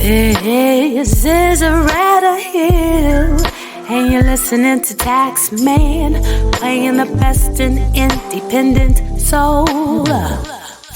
This is a Red Hill, and you're listening to Taxman, playing the best in independent soul.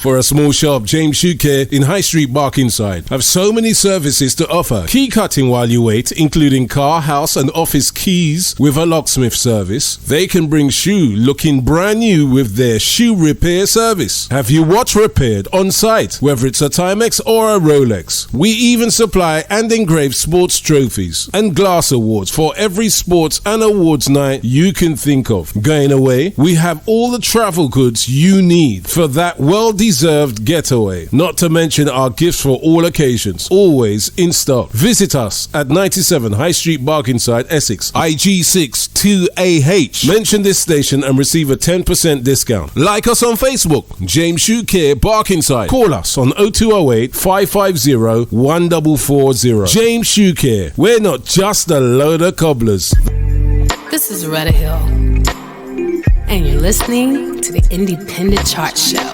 For a small shop, James Showcasing in High Street, Barkingside, have so many services to offer. Key cutting while you wait, including car, house and office keys with a locksmith service. They can bring shoe looking brand new with their shoe repair service. Have your watch repaired on site, whether it's a Timex or a Rolex. We even supply and engrave sports trophies and glass awards for every sports and awards night you can think of. Going away, we have all the travel goods you need for that well-deserved getaway, not to mention our gifts for all occasions, always in stock. Visit us at 97 High Street, Barkingside, Essex, IG6 2AH. Mention this station and receive a 10% discount. Like us on Facebook, James Showcasing, Barkingside. Call us on 0208 550 1440. James Showcasing, we're not just a load of cobblers. This is Red Hill, and you're listening to the Independent Chart Show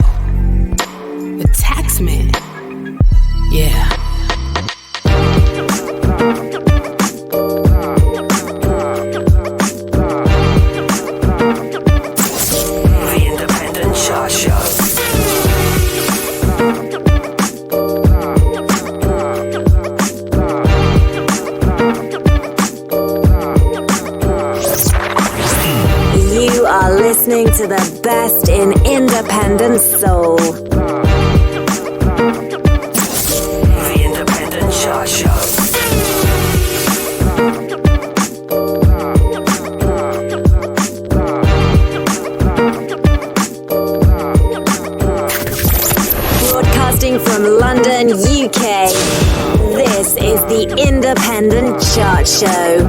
with Taxman. Yeah. The Independent Chart Show. You are listening to the best in independent soul. The Independent Chart Show. Broadcasting from London, UK. This is the Independent Chart Show.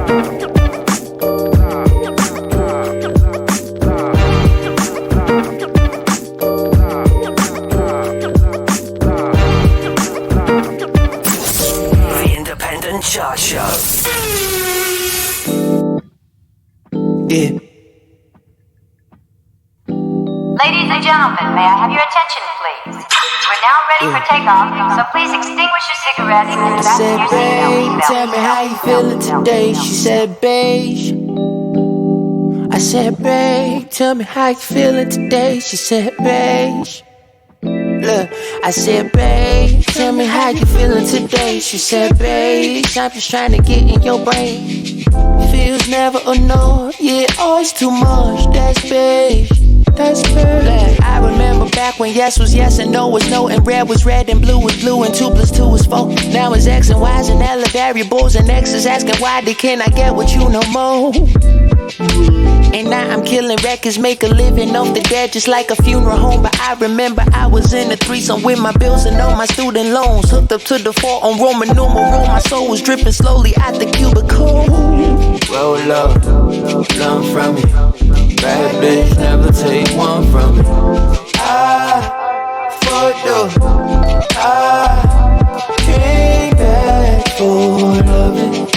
Chart Show. Yeah. Ladies and gentlemen, may I have your attention, please? We're now ready for takeoff, so please extinguish your cigarettes and I fasten said, your babe, seatbelt. tell me how you feeling today. She said, beige. I said, babe, tell me how you feeling today. She said, beige. Look, I said, babe, tell me how you feeling today. She said, babe, I'm just trying to get in your brain. Feels never a no, yeah, always too much. That's beige, that's beige. I remember back when yes was yes and no was no, and red was red and blue was blue, and 2 + 2 was 4. Now it's X and Y's and L variables, and X is asking why they can I get with you no more. And now I'm killing records, make a living off the dead just like a funeral home. But I remember I was in a threesome with my bills and all my student loans. Hooked up to the 4 on Roman numeral. My soul was dripping slowly out the cubicle. Roll up, learn from me. Bad bitch, never take one from me. I fucked up, I came back for loving.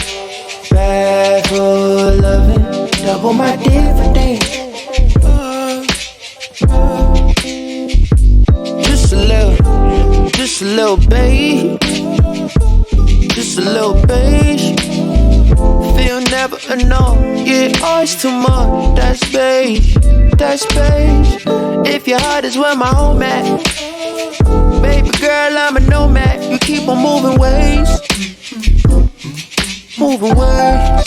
Back for loving. Double my dividends. Just a little babe. Just a little beige. Feel never enough, yeah, always too much. That's beige, that's beige. If your heart is where my home at, baby girl, I'm a nomad. You keep on moving ways, moving ways.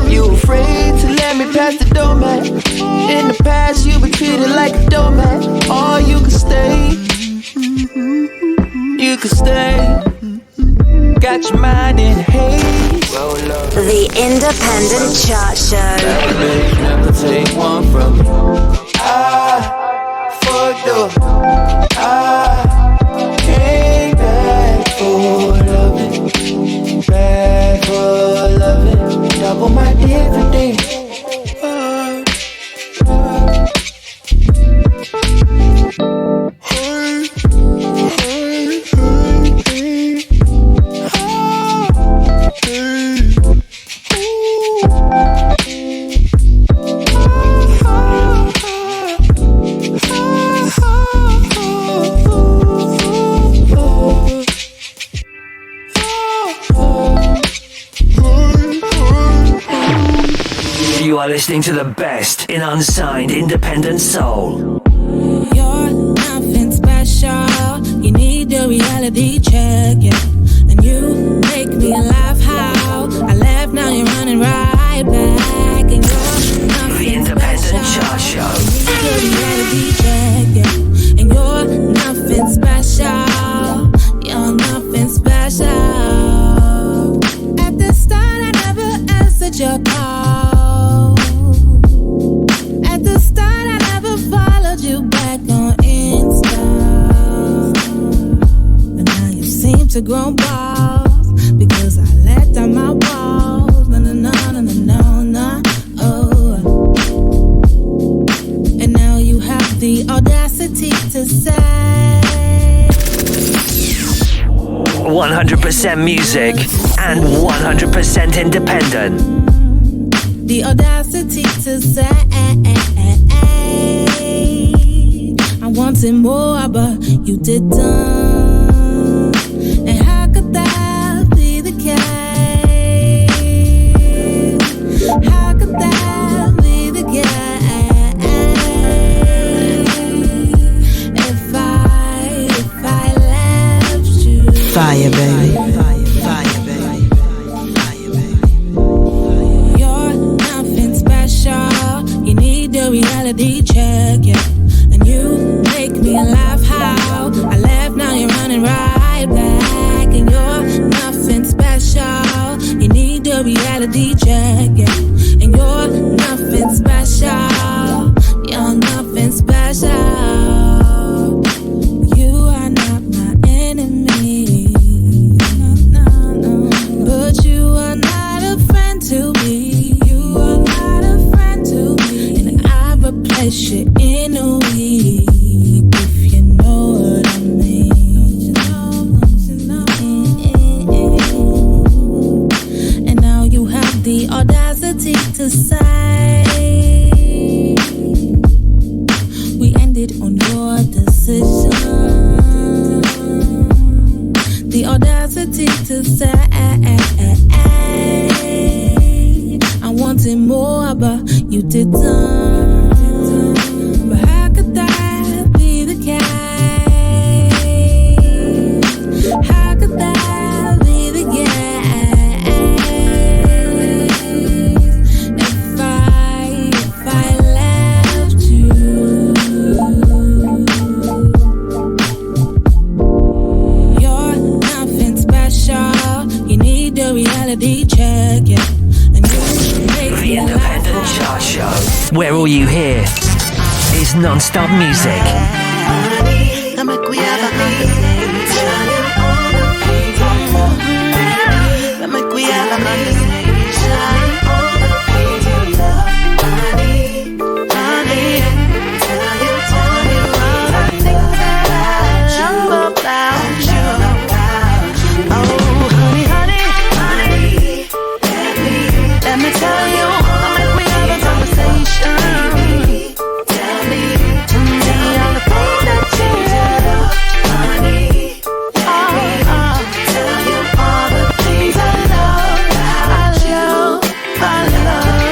You afraid to let me pass the doormat. In the past, you been treated like a doormat. Or you can stay, you can stay. Got your mind in a haze. The Independent Chart Show. Bad bitch, never take one from me. I fucked up, I came back for loving. Back for loving. Double my dividends. listening to the best in unsigned independent soul. You're nothing special. You need a reality check, yeah. And you make me laugh how I left, now you're running right back. And you're nothing The Independent special. Chart Show. You need a reality check, yeah. And you're nothing special. You're nothing special. At the start I never answered your call. At the start I never followed you back on Insta. But now you seem to grow balls because I let down my walls. No, no, no, no, no, no, no. Oh. And now you have the audacity to say 100% music and 100% independent. the audacity to say I wanted more, but you didn't. And how could that be the case? How could that be the case? If I left you, Fire, baby. you're nothing special. You need a reality check, yeah. And you make me laugh how I left, now you're running right back. And you're nothing special. You need a reality check, yeah. And you're nothing special. You're nothing special. You are not my enemy. No, no. But you are not a friend to me. You are not a friend to me. And I replace you in a week, if you know what I mean. And now you have the audacity to say we ended on your decision. The audacity to say I wanted more, but you didn't. But how could that be the case? How could that be the case? If I left you, you're nothing special. You need a reality check, yeah. And you make The me Independent laugh. Chart Show, where all you hear is non-stop music. Come on, we have a conversation. Come on, we have a conversation. Honey, tell you all the things that I love about you. Oh, honey, honey, let me tell you. Come on, we have a conversation. Tell me all the things that you love, honey. Tell you all the things I love about you. I love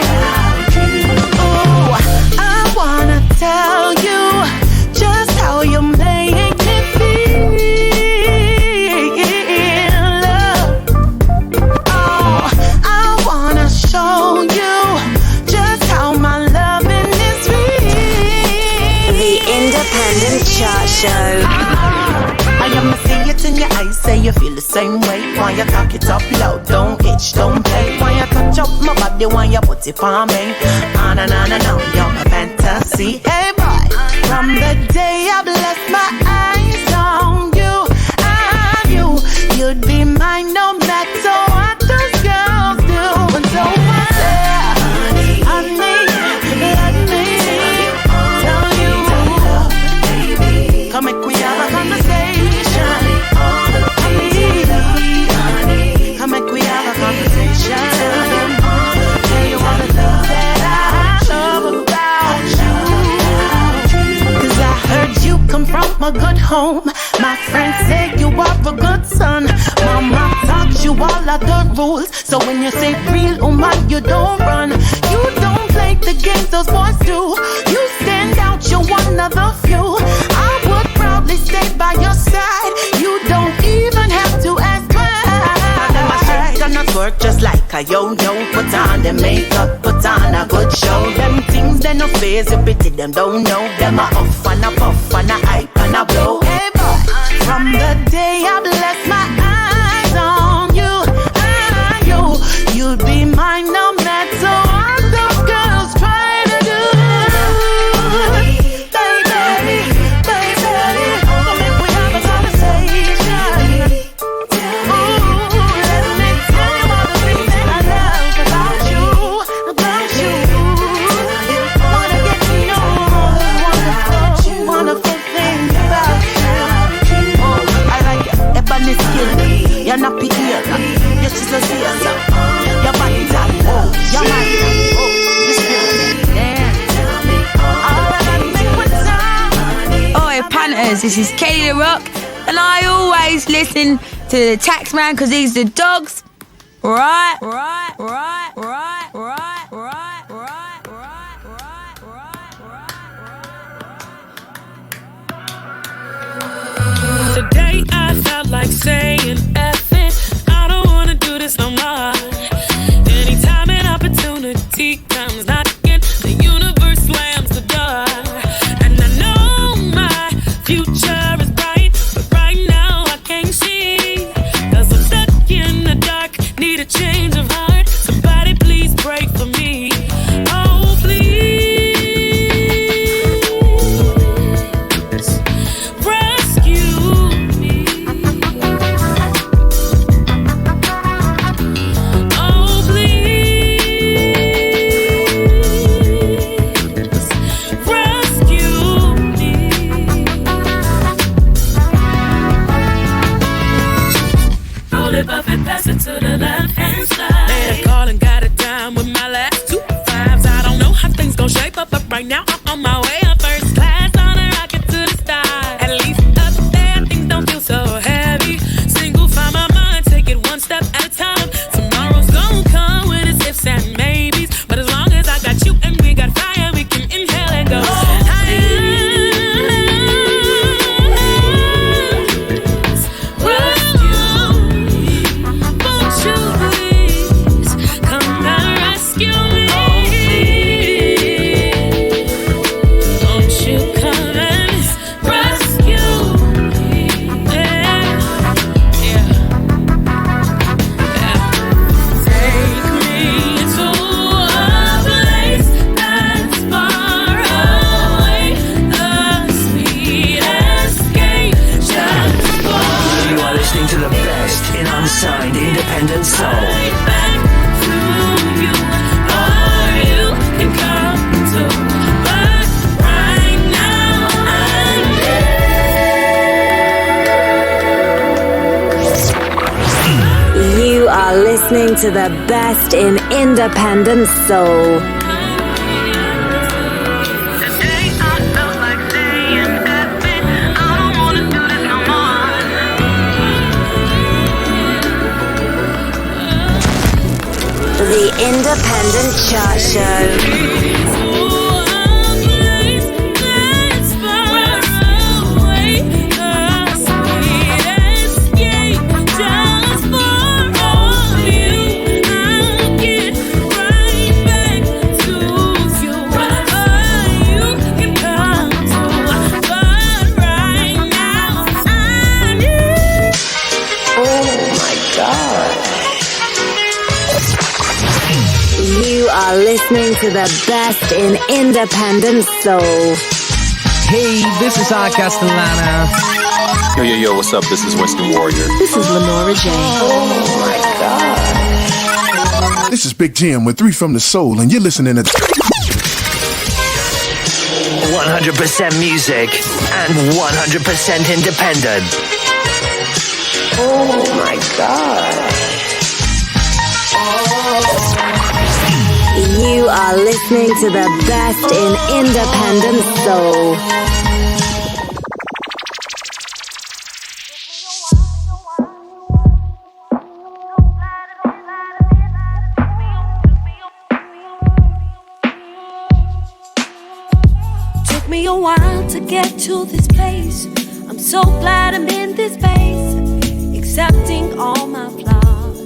you. Oh, I wanna tell you just how you make me feel. Oh, I wanna show you just how my loving is real. The Independent Chart Show. I am see it in your eyes, say you feel the same way. Why you cock it up loud, don't itch, don't play. Why you touch up my body, why you put it on me? On and on and on, you're my fantasy. Hey boy, from the day I blessed my eyes on you, I knew you'd be mine no matter what those girls do. And so I said, honey, let me tell you. Come make we have a conversation. Come make we have a conversation. Tell you all the things that I love about you. 'Cause I heard you come from a good home. My friends say you are a good son. Mama taught you all of the rules. So when you say real woman, you don't run. You don't play the games those boys do. You stand out, you're one of the few. I would proudly stay by your side. You don't even have to ask why. Them a shake and a twerk just like a yo-yo. Put on the makeup, put on a good show. Them things they no phase, you pity them don't know. Them a off and a puff and a hype and a blow. Hey boy, from the day I bless my eyes on you, you'd be mine no matter what those girls try to do. Baby, so make we have a conversation. Ooh, let me tell you all the things that I love about you. Wanna get to know wonderful things about you. Oh, I like your ebony skin, your nappy ear, your sister's ears. Your body tight, oh, your mind, oh, your spirit, yeah. Oi, punters, this is Kelly the Rock, and I always listen to the Taxman because he's the dogs. Right. Today I felt like saying F it. I don't wanna do this no more. Anytime an opportunity comes knocking, the universe slams the door. And I know my future is bright, but right now I can't see. 'Cause I'm stuck in the dark, need a change of heart. Somebody please pray for me. Oh, please. Pass it to the left-hand side. Made a call and got it down with my last 2 5s. I don't know how things gon' shape up, but right now I'm on my way up first class on a rocket to the sky. At least up there, things don't feel so heavy. Single, find my mind, take it one step at a time. Tomorrow's gon' come with its ifs and maybes, but as long as I got you and we got fire, we can inhale and go higher. Unsigned independent soul. You are listening to the best in independent soul. The Independent Chart Show. You are listening to the best in independent soul. Hey, this is Art Castellana. Yo, what's up? This is Winston Warrior. This is Lenora Jane. Oh my God. This is Big Jim with 3 from the Soul, and you're listening to 100% music and 100% independent. Oh my God. You are listening to the best in independent soul. to get to this place. I'm so glad I'm in this space, accepting all my flaws,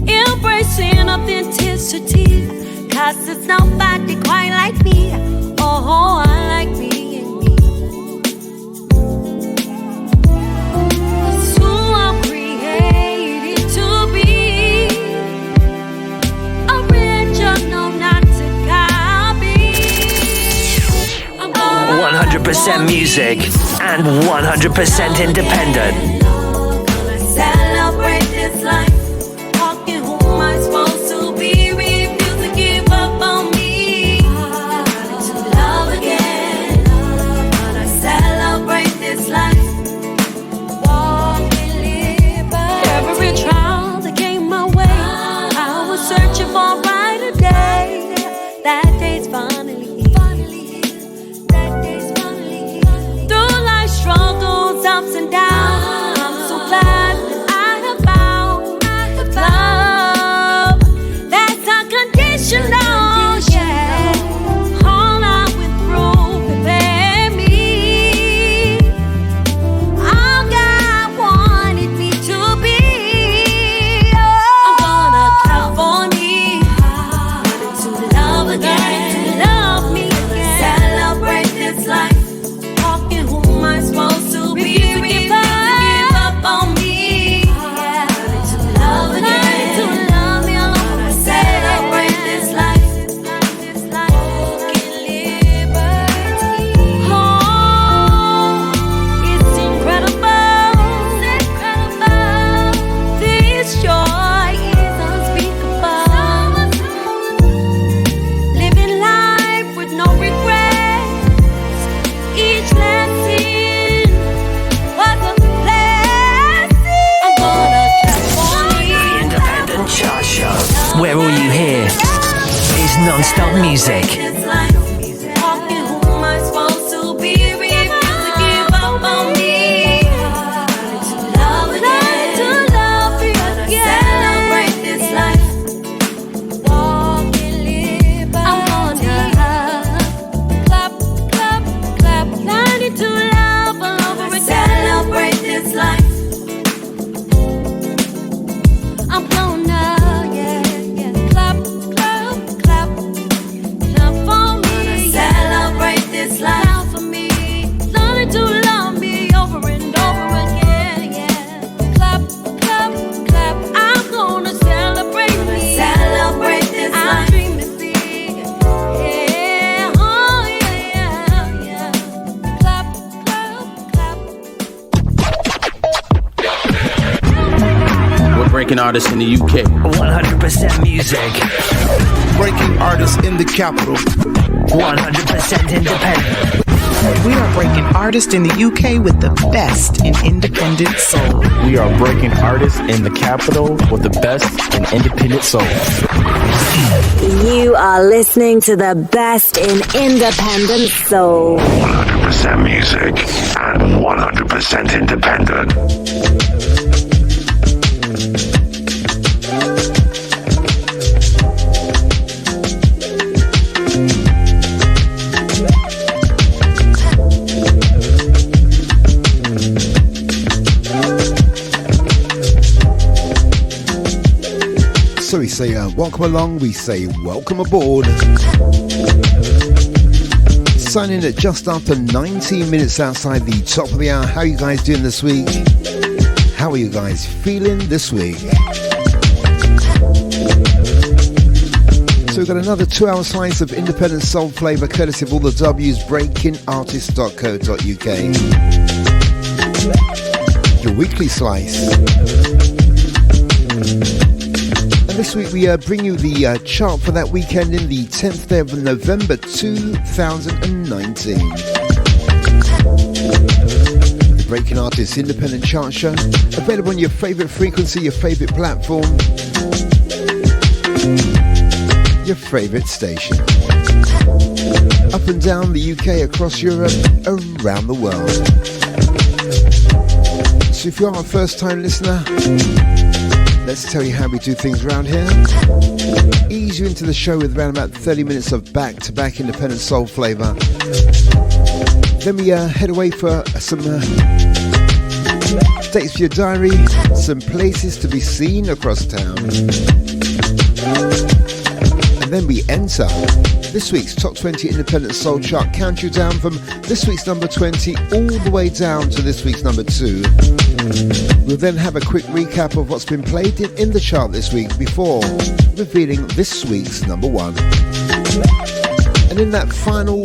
embracing authenticity, 'cause there's nobody quite like me. Oh, I like me and me. It's who I'm created to be. Original, not to copy. 100% music and 100% independent. Celebrate this life. Walking who am I supposed to be? Refuse to give up on me. To love again. Gonna celebrate this life. Walk in liberty. Every trial that came my way, I was searching for a brighter day. That day's finally here. That day's finally here. Through life's struggles, ups and downs, I'm so glad that I have found love that's unconditional. Yeah, all I went through prepared me. All God wanted me to be. I'm gonna clap for me, to love again, to love me again. Celebrate this life. Walking who am I supposed to be? Refuse to give up on me. To love again, to love me alone. Celebrate this life. Walking liberty. Oh, it's incredible. This joy is unspeakable. Living life with no regrets. Each lesson was a blessing. I'm gonna clap for me. The Independent Chart Show, where all you hear is non-stop music. This life, walking who am I supposed to be? Refuse to give up on me. To love again, to love me again. Celebrate this life. Walking liberty. I'm gonna clap, clap, clap. Learning to love all over again. Celebrate this life. I'm gonna, clap, clap, clap, clap for me. Celebrate this life. Clap for me. Learning to love me over and over again. Yeah, clap, clap, clap. I'm gonna celebrate me. Celebrate this life. I'm dreaming big. Yeah, oh yeah. Clap, clap, clap. We're breaking artists in the UK. 100% music, Breaking artists in the capital. 100% independent. We are breaking artists in the UK with the best in independent soul. We are breaking artists in the capital with the best in independent soul. You are listening to the best in independent soul. 100% music and 100% independent. So we say welcome along, we say welcome aboard. Signing at just after 19 minutes outside the top of the hour. How are you guys doing this week? How are you guys feeling this week? So we've got another 2-hour slice of independent soul flavour courtesy of all the W's, breakingartist.co.uk. Your weekly slice. This week we bring you the chart for that weekend in the 10th day of November 2019. The Breaking Artists Independent Chart Show, available on your favourite frequency, your favourite platform, your favourite station. Up and down the UK, across Europe, around the world. So if you are a first time listener, Let's tell you how we do things around here. Ease you into the show with around about 30 minutes of back-to-back independent soul flavour. Then we head away for some dates for your diary, some places to be seen across town. And then we enter this week's Top 20 Independent Soul Chart, count you down from this week's number 20 all the way down to this week's number 2. We'll then have a quick recap of what's been played in the chart this week before revealing this week's number 1. And in that final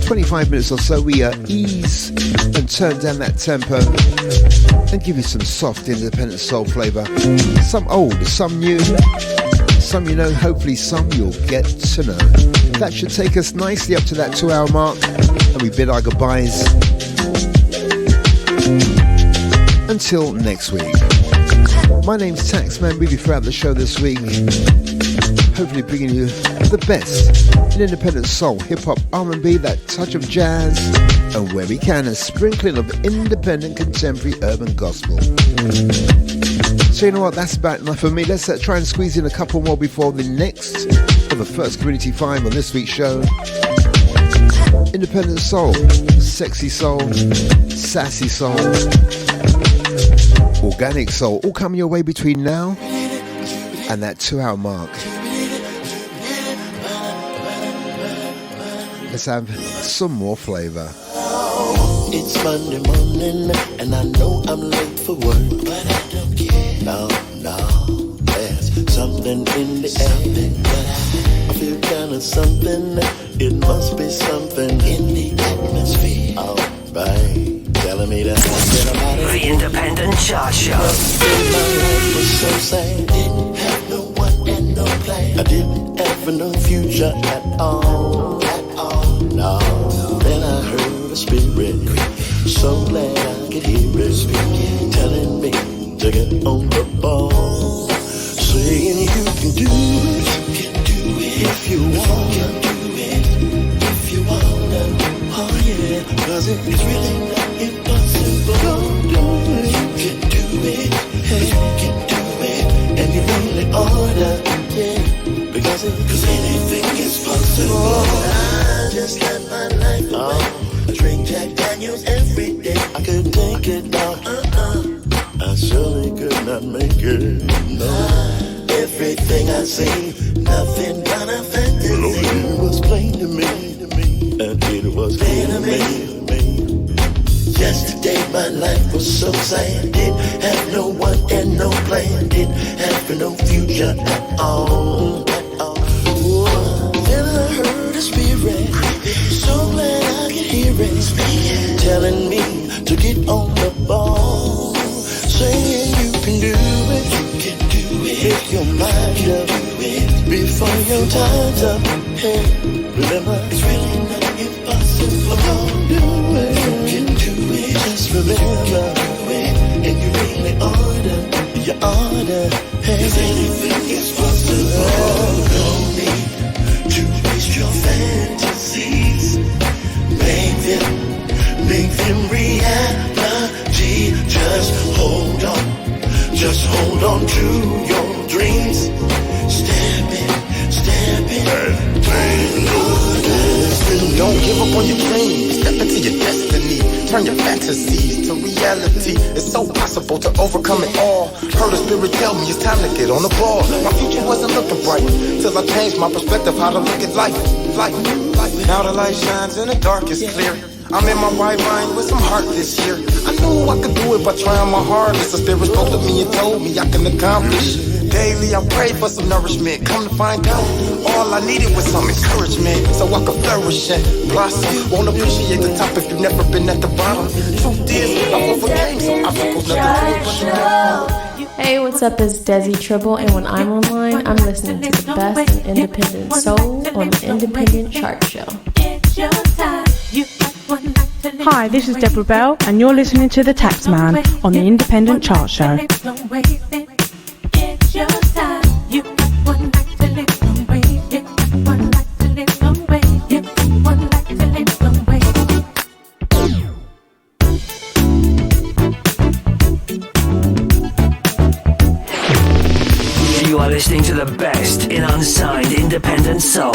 25 minutes or so, we ease and turn down that tempo and give you some soft independent soul flavour. Some old, some new, some you know, hopefully some you'll get to know. That should take us nicely up to that 2-hour mark, and we bid our goodbyes until next week. My name's Taxman, with you throughout the show this week, hopefully bringing you the best in independent soul, hip-hop, R&B, that touch of jazz, and where we can, a sprinkling of independent contemporary urban gospel. So you know what, that's about enough for me. Let's try and squeeze in a couple more before the next, or the first Community 5 on this week's show. Independent soul, sexy soul, sassy soul, organic soul, all coming your way between now and that 2-hour mark. Let's have some more flavour. It's Monday morning and I know I'm late for work, but I don't care. No, there's something in the air. I feel kind of something. It must be something in the atmosphere. Alright, telling me to get about it. The Independent Chart Show. My life was so sad. Didn't have no one and no plan. I didn't have no future at all. No. Then I heard a spirit, so glad I could hear it, telling me to get on the ball, saying you can do it, if you want to, if you wanna, oh yeah, 'cause it's really not impossible. Go do it, you can do it, hey, you can do it, and you really order, yeah, because anything is possible. I just let my life away. I drink Jack Daniels every day. I could take it now. I surely could not make it. No. Everything I see, nothing but a fantasy. It was plain to me, and it was clear to me. Yesterday my life was so sad. Didn't have no one and no plan. Didn't have no future at all. Then I heard a spirit, so glad I could hear it, telling me to get on the ball, saying you can do it, if your mind up, before your time's up. Hey, remember, it's really not impossible. Do it, you can do it, just remember, and you really order, hey, anything is possible. No need to waste your fantasies. Make them reality. Just hold on to your dreams. Step in. Don't give up on your dreams. Step into your destiny. Turn your fantasies to reality. It's so possible to overcome it all. Heard a spirit tell me it's time to get on the ball. My future wasn't looking bright till I changed my perspective, how to look at life. Now the light shines and the dark is clear. I'm in my right mind with some heart this year. I knew I could do it by trying my hardest. The spirit spoke to me and told me I can accomplish. Daily I prayed for some nourishment. Come to find out, all I needed was some encouragement, so I could flourish and blossom. Won't appreciate the top if you've never been at the bottom. Truth is, I overcame some obstacles, nothing to do but Hey, what's up? It's Desi Tribble, and when I'm online, I'm listening to the best in independent soul on the Independent Chart Show. Hi, this is Deborah Bell, and you're listening to The Taxman on the Independent Chart Show. are listening to the best in unsigned independent soul.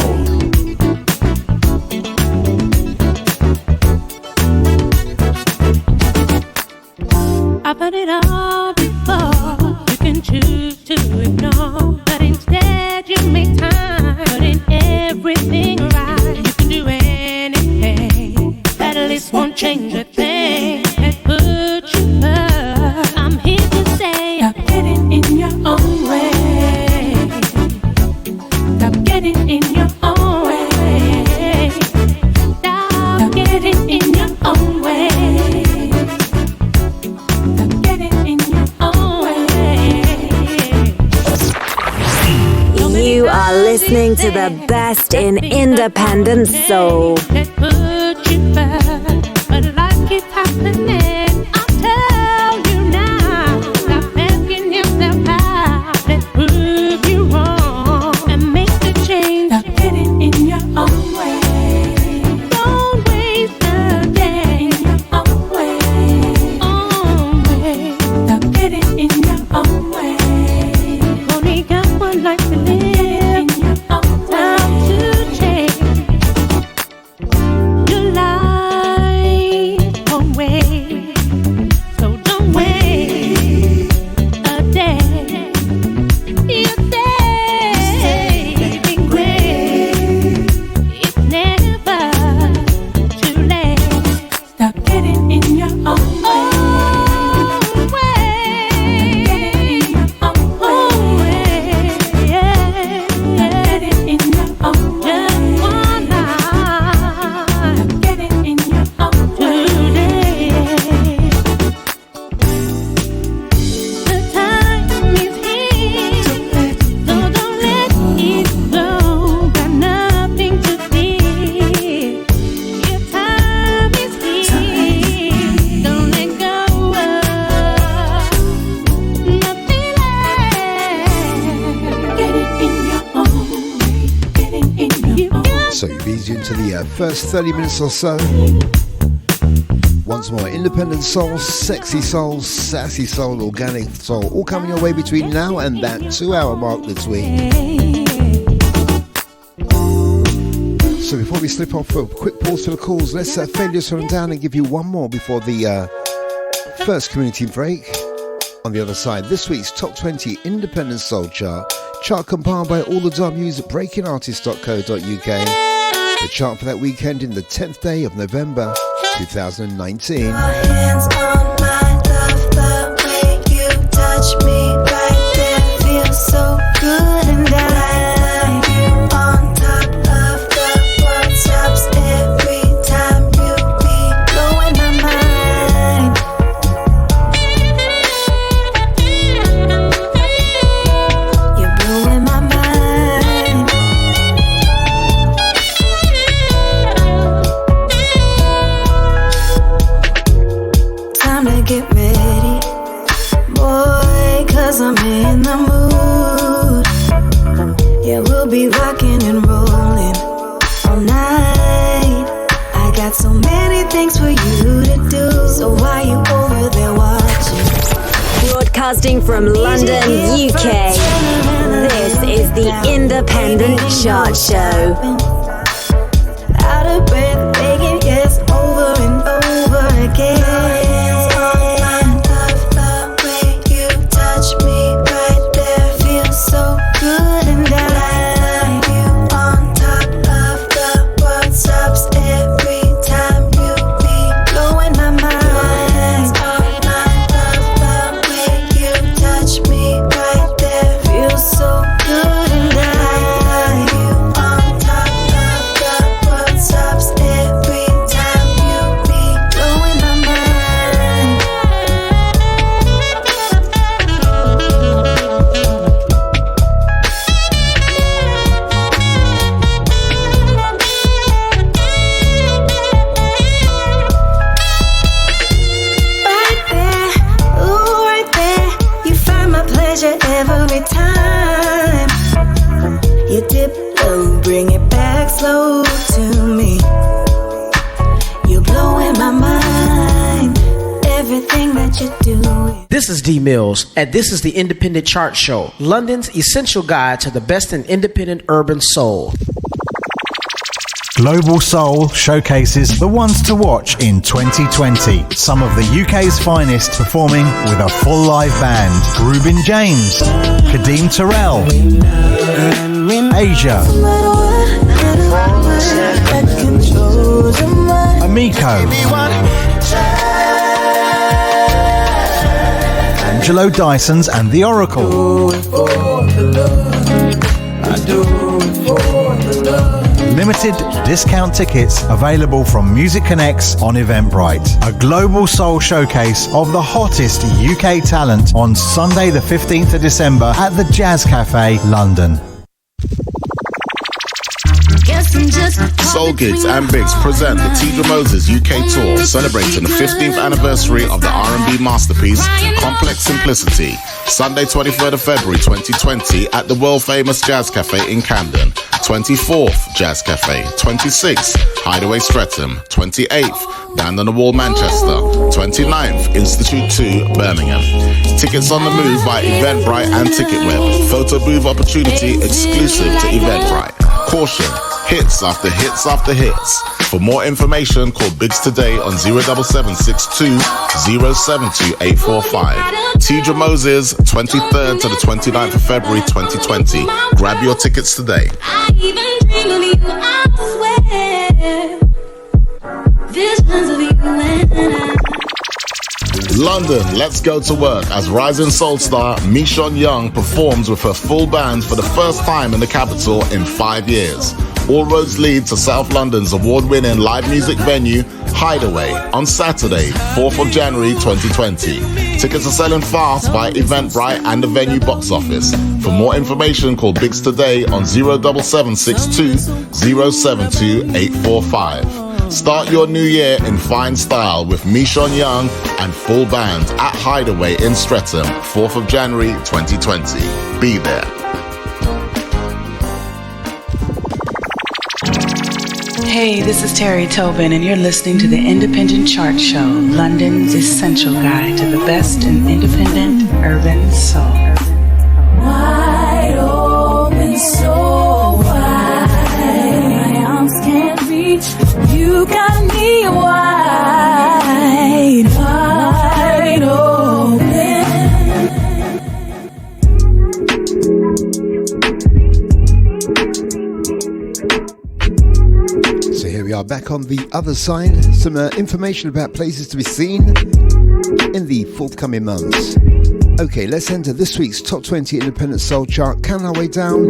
I've heard it all before. You can choose to ignore, but instead you make time, putting everything right. You can do anything, that at least won't change a thing. That put you first. I'm here to say, stop getting in your own way. Stop getting in your own way. Stop getting in your own way. You are listening to the best in independent soul. That put you first, but life keeps happening. I tell you now, stop asking yourself how. Let's prove you wrong and make the change. Stop getting in your own way. Don't waste the day in your own way. Own way. Stop getting in your own way. Only got one life to live. First 30 minutes or so. Once more, independent soul, sexy soul, sassy soul, organic soul, all coming your way between now and that 2-hour mark this week. So before we slip off for a quick pause to the calls, let's fade this one down and give you one more before the first community break. On the other side, this week's Top 20 Independent Soul Chart compiled by all the W's at breakingartist.co.uk. The chart for that weekend in the 10th day of November 2019. Hands on my love, the way you touch me right there feels so good, and I'm on top of the world, stops every time you be blowing my mind. You're blowing my mind. Get ready, boy, 'cause I'm in the mood. Yeah, we'll be rocking and rolling all night. I got so many things for you to do, so why you over there watching? Broadcasting from London, UK, this is the Independent Chart Show. Out of breath, begging yes over and over again. This is D Mills, and this is the Independent Chart Show, London's essential guide to the best in independent urban soul. Global Soul showcases the ones to watch in 2020. Some of the UK's finest performing with a full live band. Reuben James, Kadeem Terrell, Asia, Amico, Angelo Dyson's and The Oracle. Limited discount tickets available from Music Connects on Eventbrite. A global soul showcase of the hottest UK talent on Sunday the 15th of December at the Jazz Cafe, London. Soul Gigs and Bigs present the Tidra Moses UK Tour, celebrating the 15th anniversary of the R&B masterpiece Complex Simplicity. Sunday 23rd of February 2020 at the world famous Jazz Cafe in Camden. 24th Jazz Cafe, 26th Hideaway Streatham, 28th Down on the Wall Manchester, 29th Institute 2 Birmingham. Tickets on the move via Eventbrite and Ticketweb. Photo booth opportunity exclusive to Eventbrite. Caution, hits after hits after hits. For more information, call Biggs today on 07762 072 845. Tidra Moses, 23rd to the 29th of February 2020. Grab your tickets today. I even dream of you, I swear. Visions of you and I. London, let's go to work as rising soul star Michonne Young performs with her full band for the first time in the capital in 5 years. All roads lead to South London's award-winning live music venue, Hideaway, on Saturday, 4th of January 2020. Tickets are selling fast via Eventbrite and the venue box office. For more information, call Biggs today on 07762 072 845. Start your new year in fine style with Michonne Young and full band at Hideaway in Streatham, 4th of January 2020. Be there. Hey, this is Terry Tobin, and you're listening to the Independent Chart Show, London's essential guide to the best in independent urban soul. Wide open, so wide, my arms can't reach. You got me wide, wide open. So here we are back on the other side. Some information about places to be seen in the forthcoming months. Okay, let's enter this week's Top 20 Independent Soul Chart. Count our way down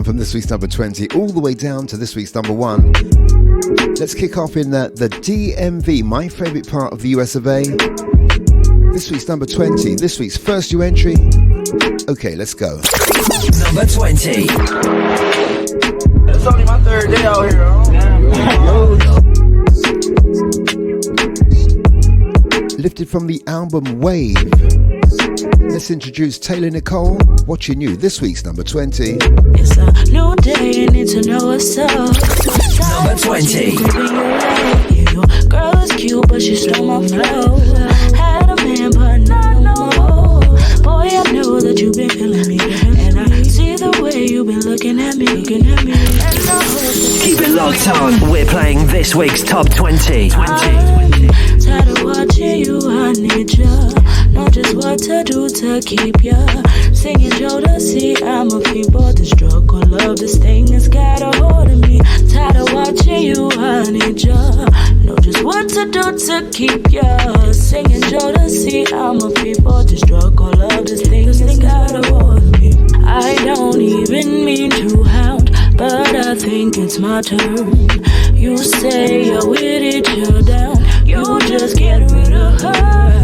from this week's number 20 all the way down to this week's number 1. Let's kick off in the DMV, my favourite part of the US of A. This week's number 20, this week's first new entry. Okay, let's go. Number 20. It's only my third day out here. Lifted from the album Wave. Let's introduce Taylor Nicole, Watching You, this week's number 20. It's a new day and it's a know what's up. Number 20. Girl is cute, but she stole my flow. Had a man, but not no more. Boy, I know that you've been feeling me, and I see the way you've been looking at me. Keep it locked on. We're playing this week's Top 20. Tired of watching you, I need ya. Know just what to do to keep ya. Singing Jodeci, I'm a fiend for the struggle of this thing has got a hold of me. Tired of watching you, I need ya. Know just what to do to keep ya. Singing Jodeci, I'm a fiend for the struggle of this thing has got a hold of me. I don't even mean to hound, but I think it's my turn. You say you're with it, you're down. You just get rid of her.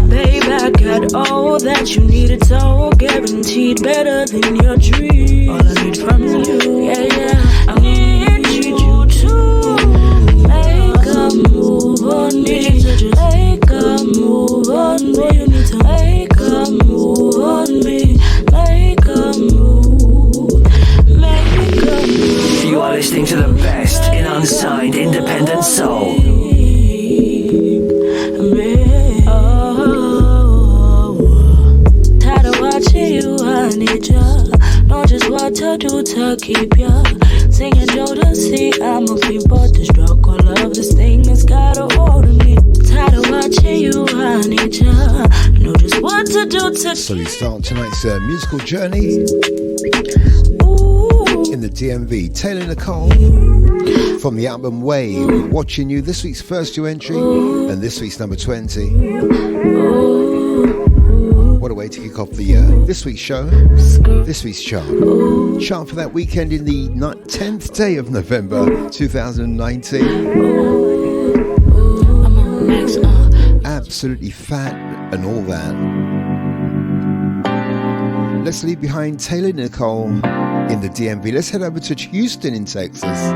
Babe, I got all that you needed, so guaranteed better than your dream. All I need from you, yeah, I need you to make a move on me. Make a move on me. You need to make a move on me. Make a move. Make a move. You are listening to the best in unsigned independent soul. what to do to keep ya. Singing Jodeci, I'm a free but the struggle of this thing has got a hold of me. Tired of watching you, I need ya. Know just what to do to. So we start tonight's musical journey in the DMV. Taylor Nicole from the album Wave, Watching You, this week's first new entry and this week's number 20. What a way to kick off the this week's show, this week's chart. Chart for that weekend in the 10th day of November 2019. Absolutely fat and all that. Let's leave behind Taylor Nicole in the DMV. Let's head over to Houston in Texas.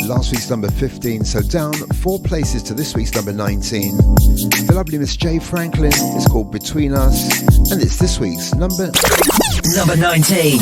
Last week's number 15, so down 4 places to this week's number 19. The lovely Miss J. Franklin is called Between Us, and it's this week's number 19.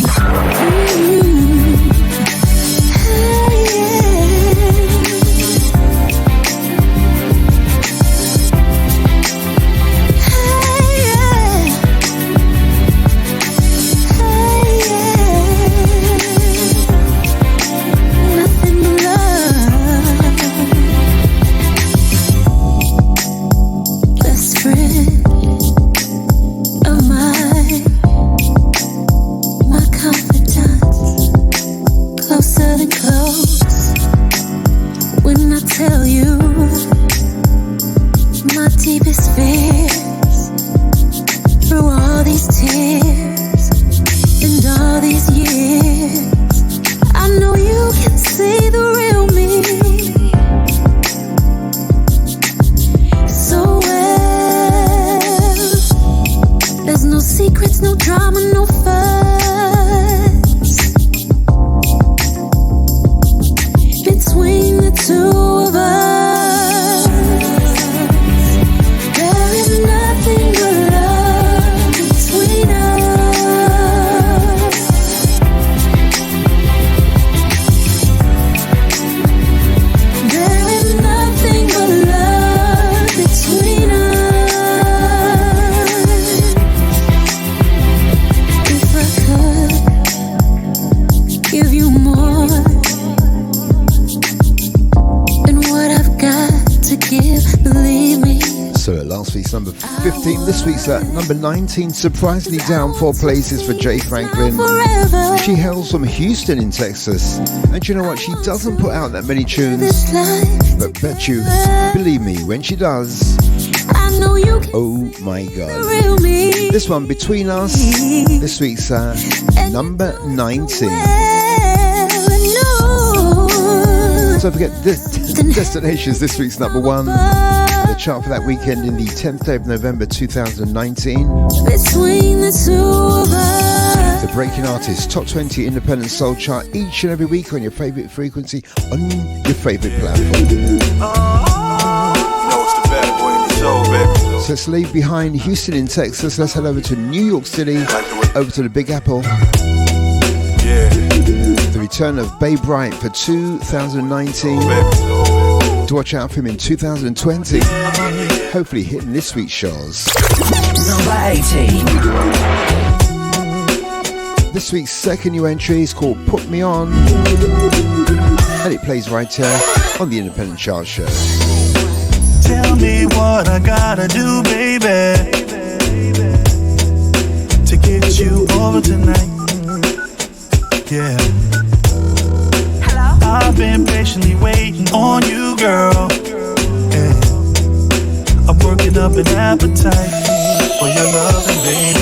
This week's at number 19, surprisingly down 4 places for Jay Franklin. She hails from Houston in Texas, and you know what, she doesn't put out that many tunes, but bet you, believe me, when she does, oh my god. This one, Between Us, this week's number 19. Don't forget, Destinations, this week's number 1. The chart for that weekend in the 10th day of November 2019. Between the two of us. The Breaking Artists Top 20 Independent Soul Chart each and every week on your favourite frequency, on your favourite platform. So let's leave behind Houston in Texas. Let's head over to New York City, over to the Big Apple. The return of Babe Bright for 2019. To watch out for him in 2020. Hopefully hitting this week's shows. Number 18. This week's second new entry is called Put Me On, and it plays right here on the Independent Chart Show. Tell me what I gotta do, baby, to get you over tonight. Yeah. I've been patiently waiting on you, girl. Yeah. I'm working up an appetite for your loving, baby.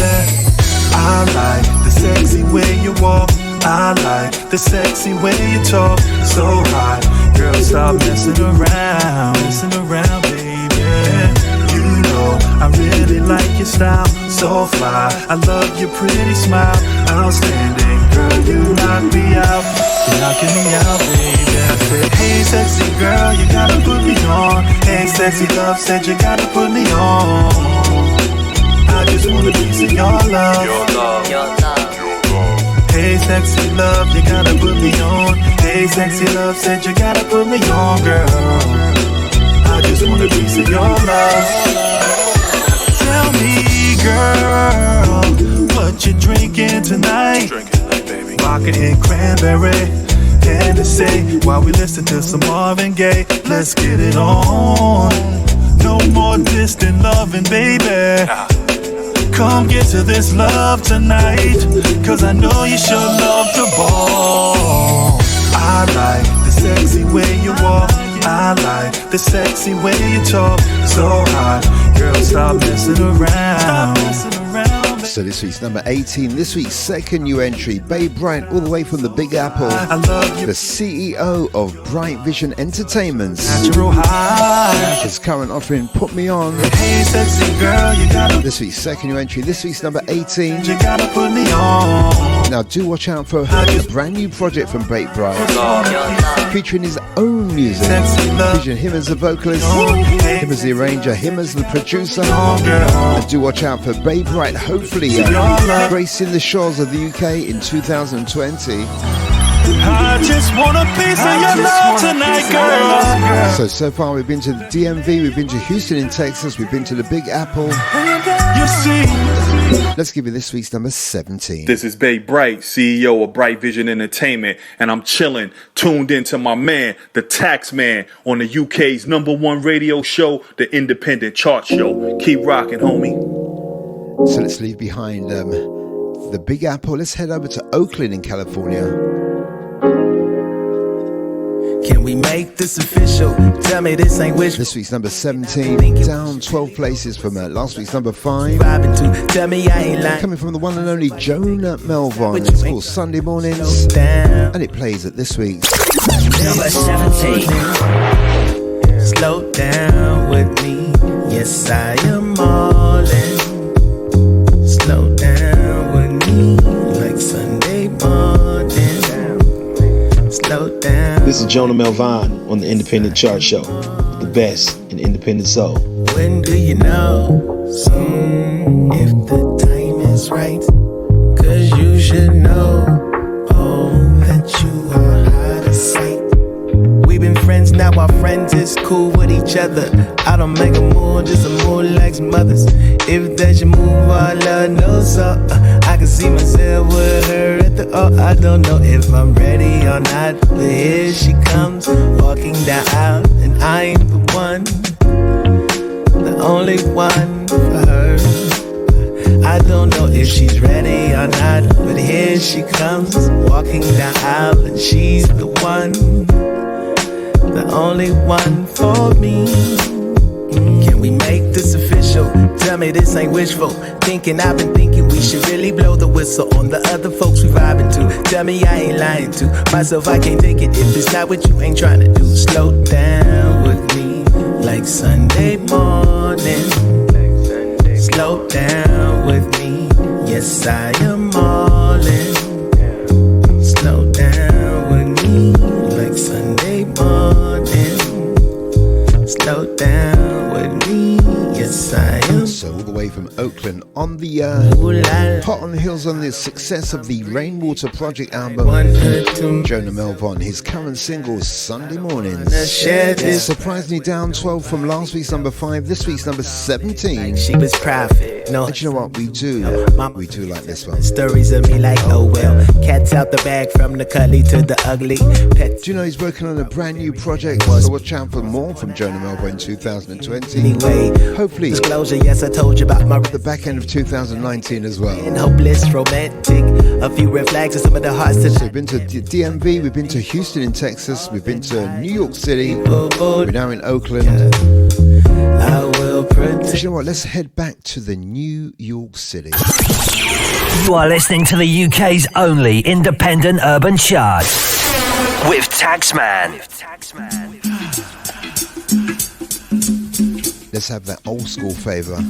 I like the sexy way you walk. I like the sexy way you talk. So hot, girl, stop messing around, baby. You know I really like your style, so fly. I love your pretty smile, outstanding. Girl, you knock me out, you're knocking me out, baby. I said, hey, sexy girl, you gotta put me on. Hey, sexy love said you gotta put me on. I just want a piece of your love. Hey, sexy love, you gotta put me on. Hey, sexy love said you gotta put me on, girl. I just want a piece of your love. Tell me, girl, what you drinking and cranberry. And to say, while we listen to some Marvin Gaye, let's get it on. No more distant loving, baby. Come get to this love tonight, cause I know you sure love to ball. I like the sexy way you walk, I like the sexy way you talk. So hot, girl, stop messing around. So this week's number 18, this week's second new entry, Babe Bright, all the way from the Big Apple, the CEO of Bright Vision Entertainment. His current offering, Put Me On. Hey, sexy girl, you gotta. This week's second new entry, this week's number 18. You gotta put me on. Now do watch out for a brand new project from Babe Bright, featuring his own music, featuring him as the vocalist, him as the arranger, him as the producer. And do watch out for Babe Bright, hopefully gracing the shores of the UK in 2020. I just want a piece of your love tonight, girl. So far we've been to the DMV, we've been to Houston in Texas, we've been to the Big Apple. You see, let's give you this week's number 17. This is Babe Bright, CEO of Bright Vision Entertainment, and I'm chilling, tuned into my man, the Taxman, on the UK's #1 radio show, the Independent Chart Show. Keep rocking, homie. So let's leave behind the Big Apple. Let's head over to Oakland in California. Can we make this official? Tell me this ain't wishful. This week's number 17, down 12 places from last week's number 5. Tell me I ain't lying. Coming from the one and only Jonah Melvin. It's called Sunday Mornings, and it plays at this week's number 17. Slow down with me. Yes, I am all in. Slow down with me like Sunday morning. Slow down. This is Jonah Melvin on the Independent Chart Show, the best in independent soul. When do you know if the time is right? Cause you should know, oh, that you are out of sight. We've been friends, now our friends is cool with each other. I don't make a move, just a move like mothers. If that's your move, I love no so I can see myself with her at the I don't know if I'm ready or not, but here she comes, walking down the aisle, and I'm the one, the only one for her. I don't know if she's ready or not, but here she comes, walking down the aisle, and she's the one, the only one for me. Can we make this official? Tell me this ain't wishful thinking. I've been thinking we should really blow the whistle on the other folks we vibing to. Tell me I ain't lying to myself, I can't take it if it's not what you ain't trying to do. Slow down with me like Sunday morning. Slow down with me. Yes, I am all in. Slow down with me like Sunday morning. Slow down with me, yes I am. So all the way from Oakland on the hot on the heels on the success of the Rainwater Project album, Jonah Melvin, his current single Sunday Mornings. Surprisingly down 12 from last week's number 5, this week's number 17. She was prophet. No, and you know what we do like this one. Stories of me like, oh well, cats out the bag from the cuddly to the ugly. Pet. Do you know he's working on a brand new project? So watch out for more from Jonah Melvin in 2020. Anyway, hopefully disclosure, yes I told you about my the back end of 2019 as well. And hopeless, romantic, a few red flags and some of the hearts that. So we've been to DMV, we've been to Houston in Texas, we've been to New York City, we're now in Oakland. I will protect. You know what, let's head back to the New York City. You are listening to the UK's only independent urban chart with Taxman. Let's have that old school favour.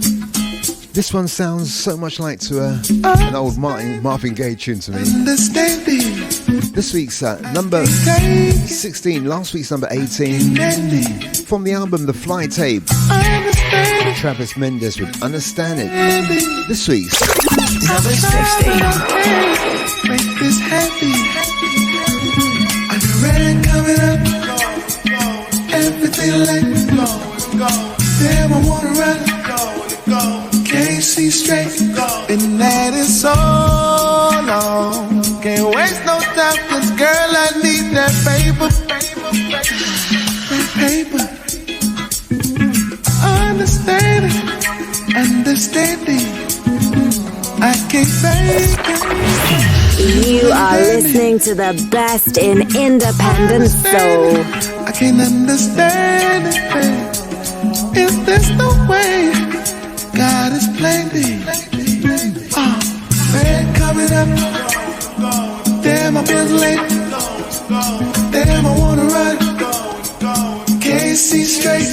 This one sounds so much like to an old Marvin Gaye tune to me. This week's number 16, last week's number 18. From the album The Fly Tape, Travis Mendes with Understand It. This week's number 16. Make this happy. Are you ready? Coming up. Everything like we go. Damn, I wanna run. Can't see straight. Been at it so long. Can't waste no time. that paper. Understanding. I can't fake it. You are listening to the best in independent soul. I can't understand it, babe. Is this the way God has planned it? Man, coming up. Damn, I've been late. Damn, I wanna run. Can't see straight.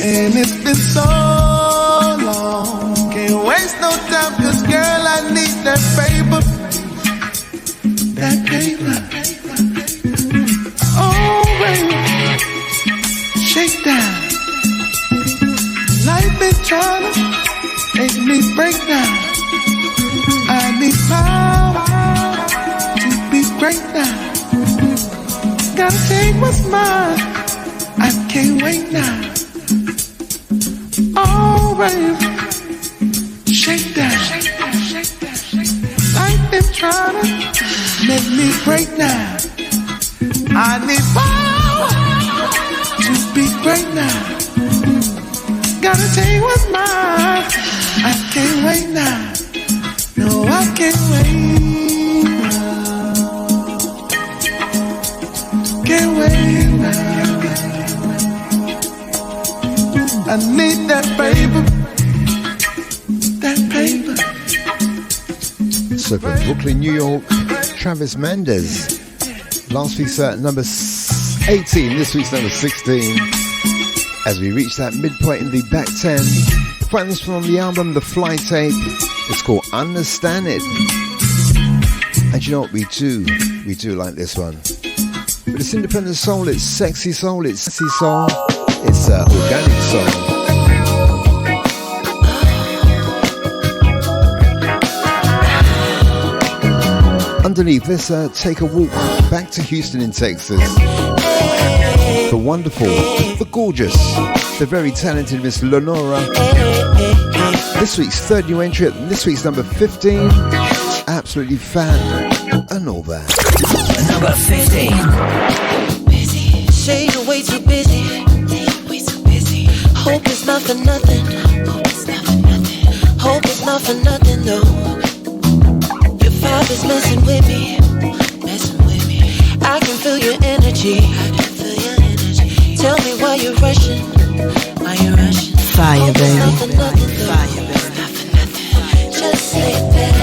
And it's been so long. Can't waste no time, 'cause girl, I need that paper. That paper. Oh, baby. Shake down. Life been trying to make me break down. I need power to be great now. Gotta take what's mine. I can't wait now. Oh, baby. Shake down. Life been trying to make me break now. I need power to be great now. Gotta take what's mine. I can't wait now. No, I can't wait now. Can't wait now. I need that paper. That paper. So from Brooklyn, New York, Travis Mendez. Last week's number 18, this week's number 16. As we reach that midpoint in the back 10. Find this one on the album, The Fly Tape. It's called Understand It. And you know what we do? We do like this one. But it's independent soul, it's sexy soul, it's sexy soul, it's organic soul. Underneath, let's take a walk back to Houston in Texas. The wonderful, the gorgeous, the very talented Miss Lenora. This week's third new entry at this week's number 15. Absolutely fat and all that. Number 15. Say you're way too busy. Hope it's not for nothing. Hope it's not for nothing, though. Your father's messing with me. I can feel your energy. Tell me why you're rushing. Fire, baby. Fire, baby. Just say that.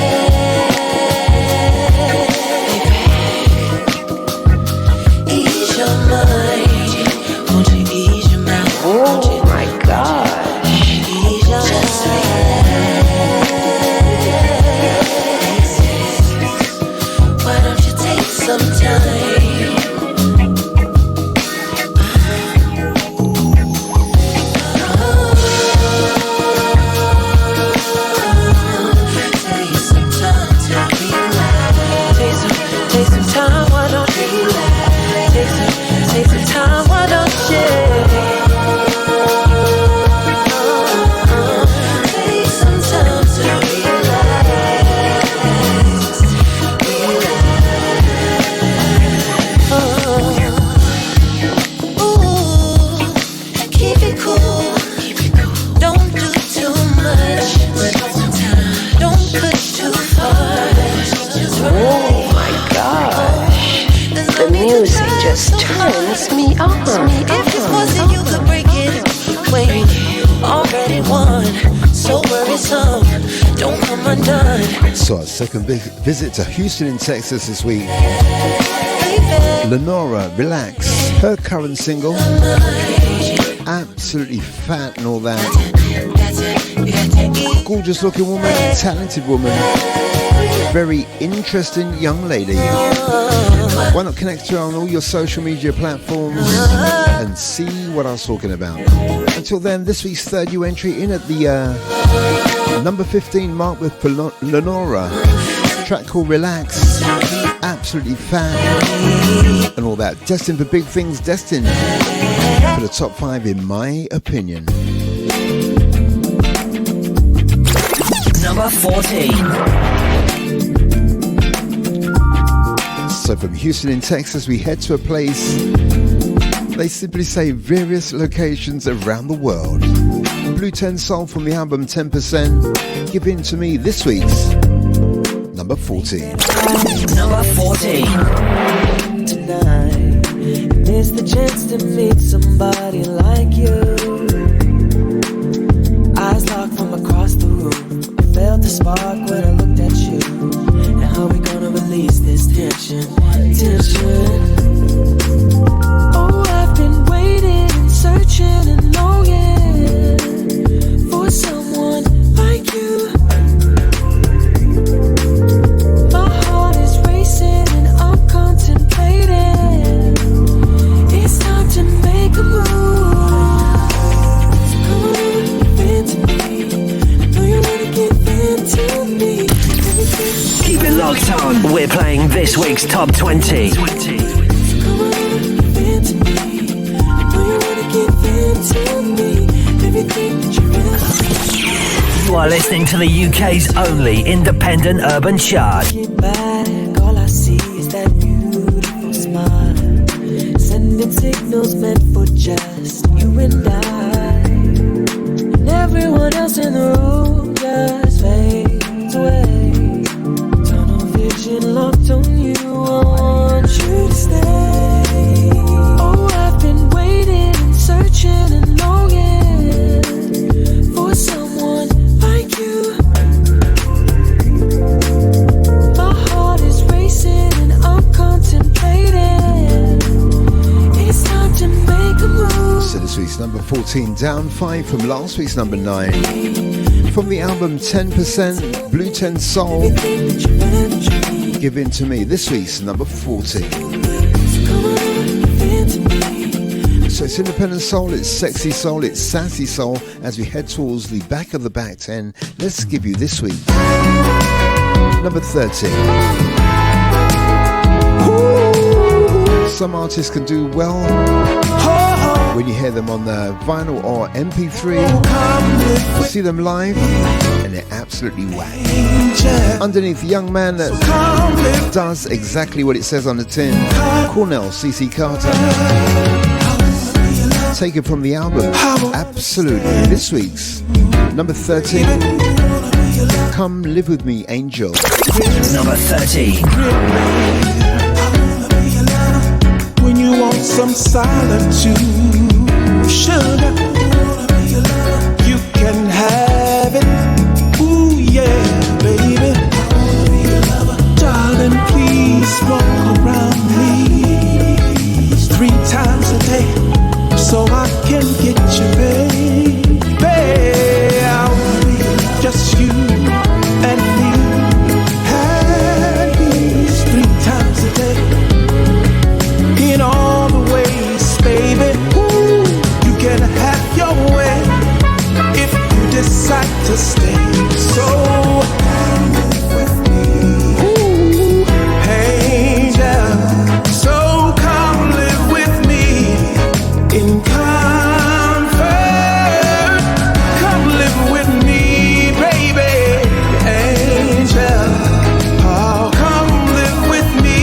Ease your mind. Won't you ease your mind? Oh my God. Ease your mind. Why don't you take some time? Just turns me on. If this wasn't you could break it. Wait, already won. So worrisome. Don't come undone. So our second big visit to Houston in Texas this week. Lenora, Relax. Her current single. Absolutely fat and all that. Gorgeous looking woman, talented woman. Very interesting young lady. Why not connect to her on all your social media platforms and see what I was talking about. Until then, this week's third new entry in at the number 15 mark with Lenora. A track called Relax. Absolutely fat and all that. Destined for big things, destined for the top 5 in my opinion. Number 14. So from Houston in Texas, we head to a place, they simply say various locations around the world. Blue 10 Soul from the album 10%, Give In To Me, this week's number 14. Number 14. Tonight, there's the chance to meet somebody like you. Eyes locked from across the room. I felt the spark when I looked at you. And how we gonna release this tension? Oh, I've been waiting and searching and longing for someone like you. My heart is racing and I'm contemplating. It's time to make a move. Come on, give in to me. I know you wanna give in to me. Keep it locked on. We're playing this week's Top 20. Come on, give in to me. I know you wanna give in to me. Everything that you really. You are listening to the UK's only independent urban chart. Get back, all I see is that beautiful smile. Sending signals meant for just you and I. And everyone else in the room just fades away. Tunnel vision locked on you, I want you to stay. Oh, I've been waiting and searching and longing for someone like you. My heart is racing and I'm contemplating. It's time to make a move. So this week's number 14, down 5 from last week's number 9. From the album 10%, Blue 10 Soul, Give In To Me, this week's number 14. So it's independent soul, it's sexy soul, it's sassy soul. As we head towards the back of the back 10, let's give you this week number 13. Some artists can do well when you hear them on the vinyl or MP3, see them live, and they're absolutely whack. Underneath, a young man that does exactly what it says on the tin, Cornell C.C. Carter. Taken from the album, absolutely, this week's number 13, Come Live With Me, Angel. Number 13. When you want some solitude, sugar, you can have it. Ooh yeah, baby. Darling, please walk around me 3 times a day, so I can get you, baby. Just you and me, happy 3 times a day. In all the ways, baby, ooh, you can have your way if you decide to stay. So, ooh, angel, so come live with me in comfort. Come live with me, baby, angel. Oh, come live with me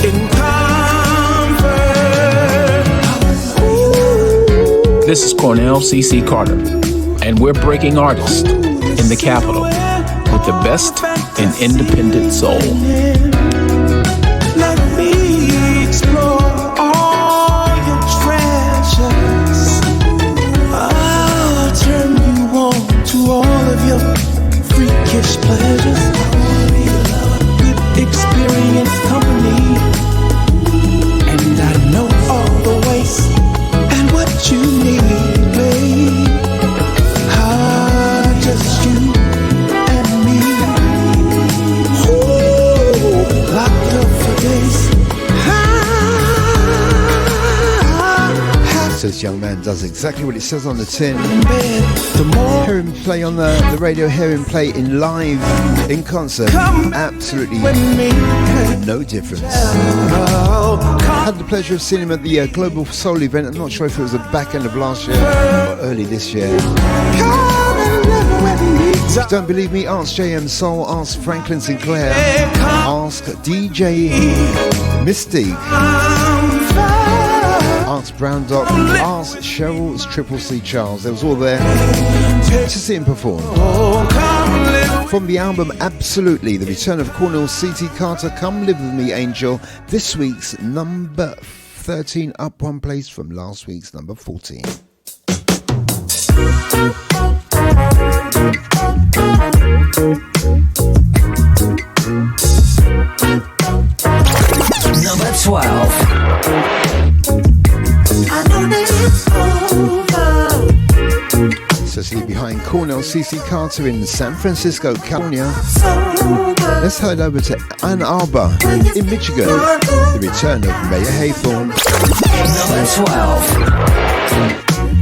in comfort. This is Cornell C.C. Carter, and we're breaking artists in the capital with the best in independent soul. Let me explore all your treasures. I'll turn you on to all of your freakish pleasures. Good experience company, and I know all the ways and what you need, babe. Just you and me. Ooh, locked up for days. So this young man does exactly what it says on the tin. Hear him play on the radio, hear him play in live, in concert. Absolutely no difference. Had the pleasure of seeing him at the Global Soul event. I'm not sure if it was the back end of last year or early this year. Don't believe me? Ask JM Soul, ask Franklin Sinclair, ask DJ Mystique, ask Brown Dot, ask Cheryl's Triple C Charles. They was all there to see him perform. From the album Absolutely, the return of Cornell C.T. Carter, Come Live With Me Angel, this week's number 13, up one place from last week's number 14. Number 12. I know that it's over. So see behind Cornell CC Carter in San Francisco, California. Let's head over to Ann Arbor in Michigan. The return of Mayor Haythorne. Number 12.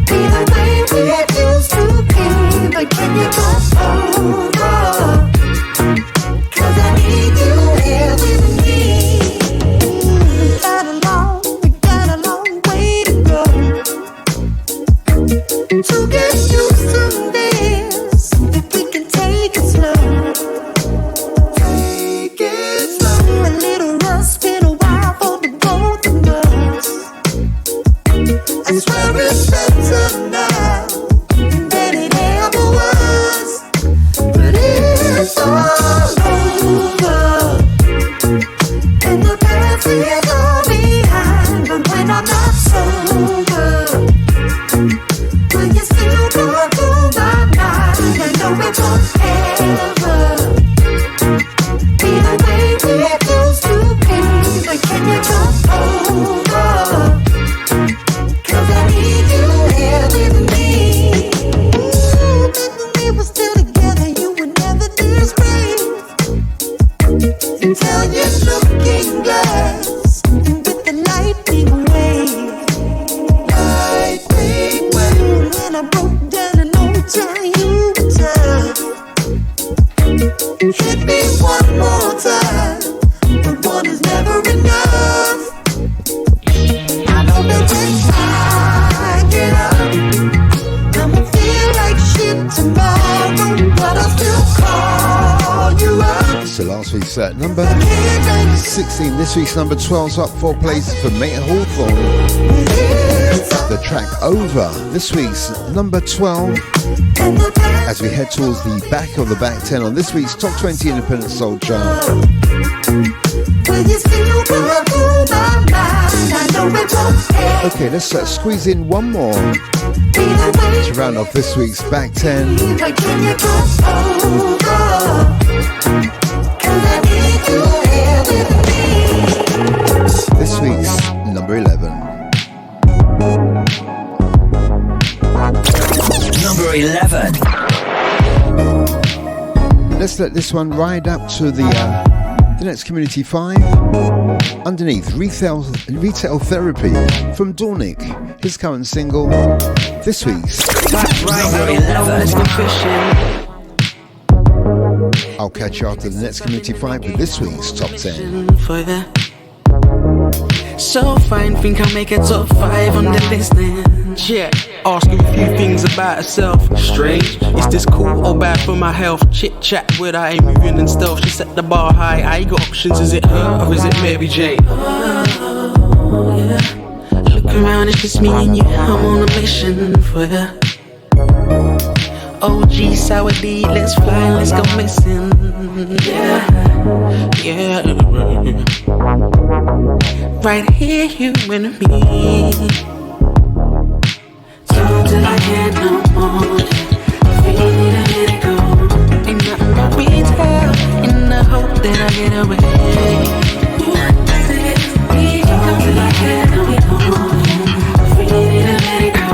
Be the way we used to be, but can you go over? 'Cause I need you here with me. We got a long way to go to get used to this. If we can take it slow, take it slow. A little rust been a while for the both of us. I swear it's better now than it ever was. But it's all over, and the past is all behind. But when I'm not sober, will you still go through my mind? I know it won't ever be the way we used to be, but can you come over? 'Cause I need you here with me. When we were still together, you would never disgrace. Until you're looking glass with the lightning wave. Lightning wave. When I broke down and no time you were tough. Hit me one more time, but one is never enough. I know that when I get up, I'ma feel like shit tomorrow, but I'll still call you up. So last week's number 16, this week's number 12's up 4 places for Mayor Hawthorne. The track Over, this week's number 12. As we head towards the back of the back 10 on this week's Top 20 Independent Soul Chart. Okay, let's squeeze in one more to round off this week's back 10. This week's number 11. Number 11. Let's let this one ride up to the next Community 5. Underneath, Retail Therapy from Dornick, his current single. This week's Number 11. I'll catch you after the next Community 5 with this week's Top 10. So fine, think I'll make it top 5 on the list then. Yeah, asking a few things about herself. Strange, is this cool or bad for my health? Chit chat with I ain't moving in stealth. She set the bar high, I got options. Is it her or is it Mary Jane? Oh, yeah. Look around, it's just me and you. I'm on a mission for ya. OG sour D, let's fly, let's go missing. Yeah, yeah. Right here, you and me. So till I can't no more. Feel it, I let it go. Ain't nothing but retail in the hope that I get away. Till I can't no more. Feel it, I let it go.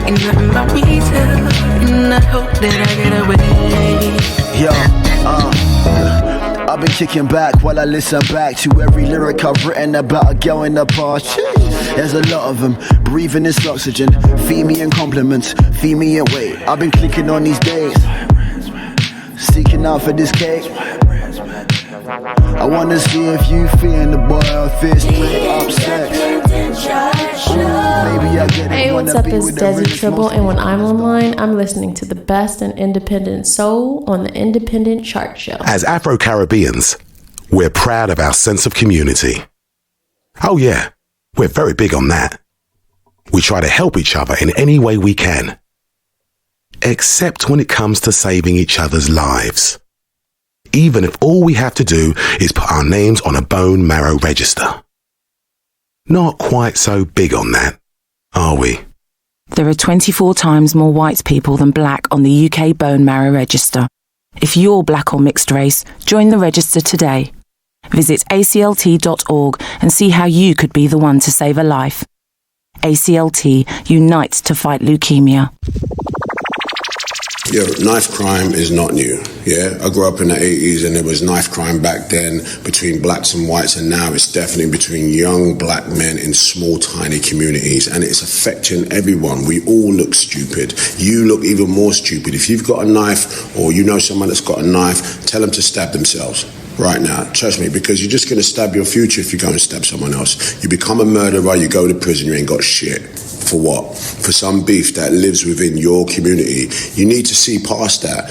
Ain't nothing but retail in the hope that I get away. Yo, I've been kicking back while I listen back to every lyric I've written about a girl in the past. There's a lot of them, breathing this oxygen. Feed me in compliments, feed me in weight. I've been clicking on these days, seeking out for this cake. I wanna see if you feeling the boil fist, play up sex. Maybe I get it. Hey, what's up? It's Desi Tribble, and when I'm online, I'm listening to the best in independent soul on the Independent Chart Show. As Afro-Caribbeans, we're proud of our sense of community. Oh yeah, we're very big on that. We try to help each other in any way we can. Except when it comes to saving each other's lives. Even if all we have to do is put our names on a bone marrow register. Not quite so big on that, are we? There are 24 times more white people than black on the UK bone marrow register. If you're black or mixed race, join the register today. Visit aclt.org and see how you could be the one to save a life. ACLT unites to fight leukemia. Yo, knife crime is not new, yeah? I grew up in the 80s and there was knife crime back then between blacks and whites, and now it's definitely between young black men in small, tiny communities, and it's affecting everyone. We all look stupid. You look even more stupid. If you've got a knife or you know someone that's got a knife, tell them to stab themselves. Right now, trust me, because you're just going to stab your future if you go and stab someone else. You become a murderer, you go to prison, you ain't got shit. For what? For some beef that lives within your community. You need to see past that.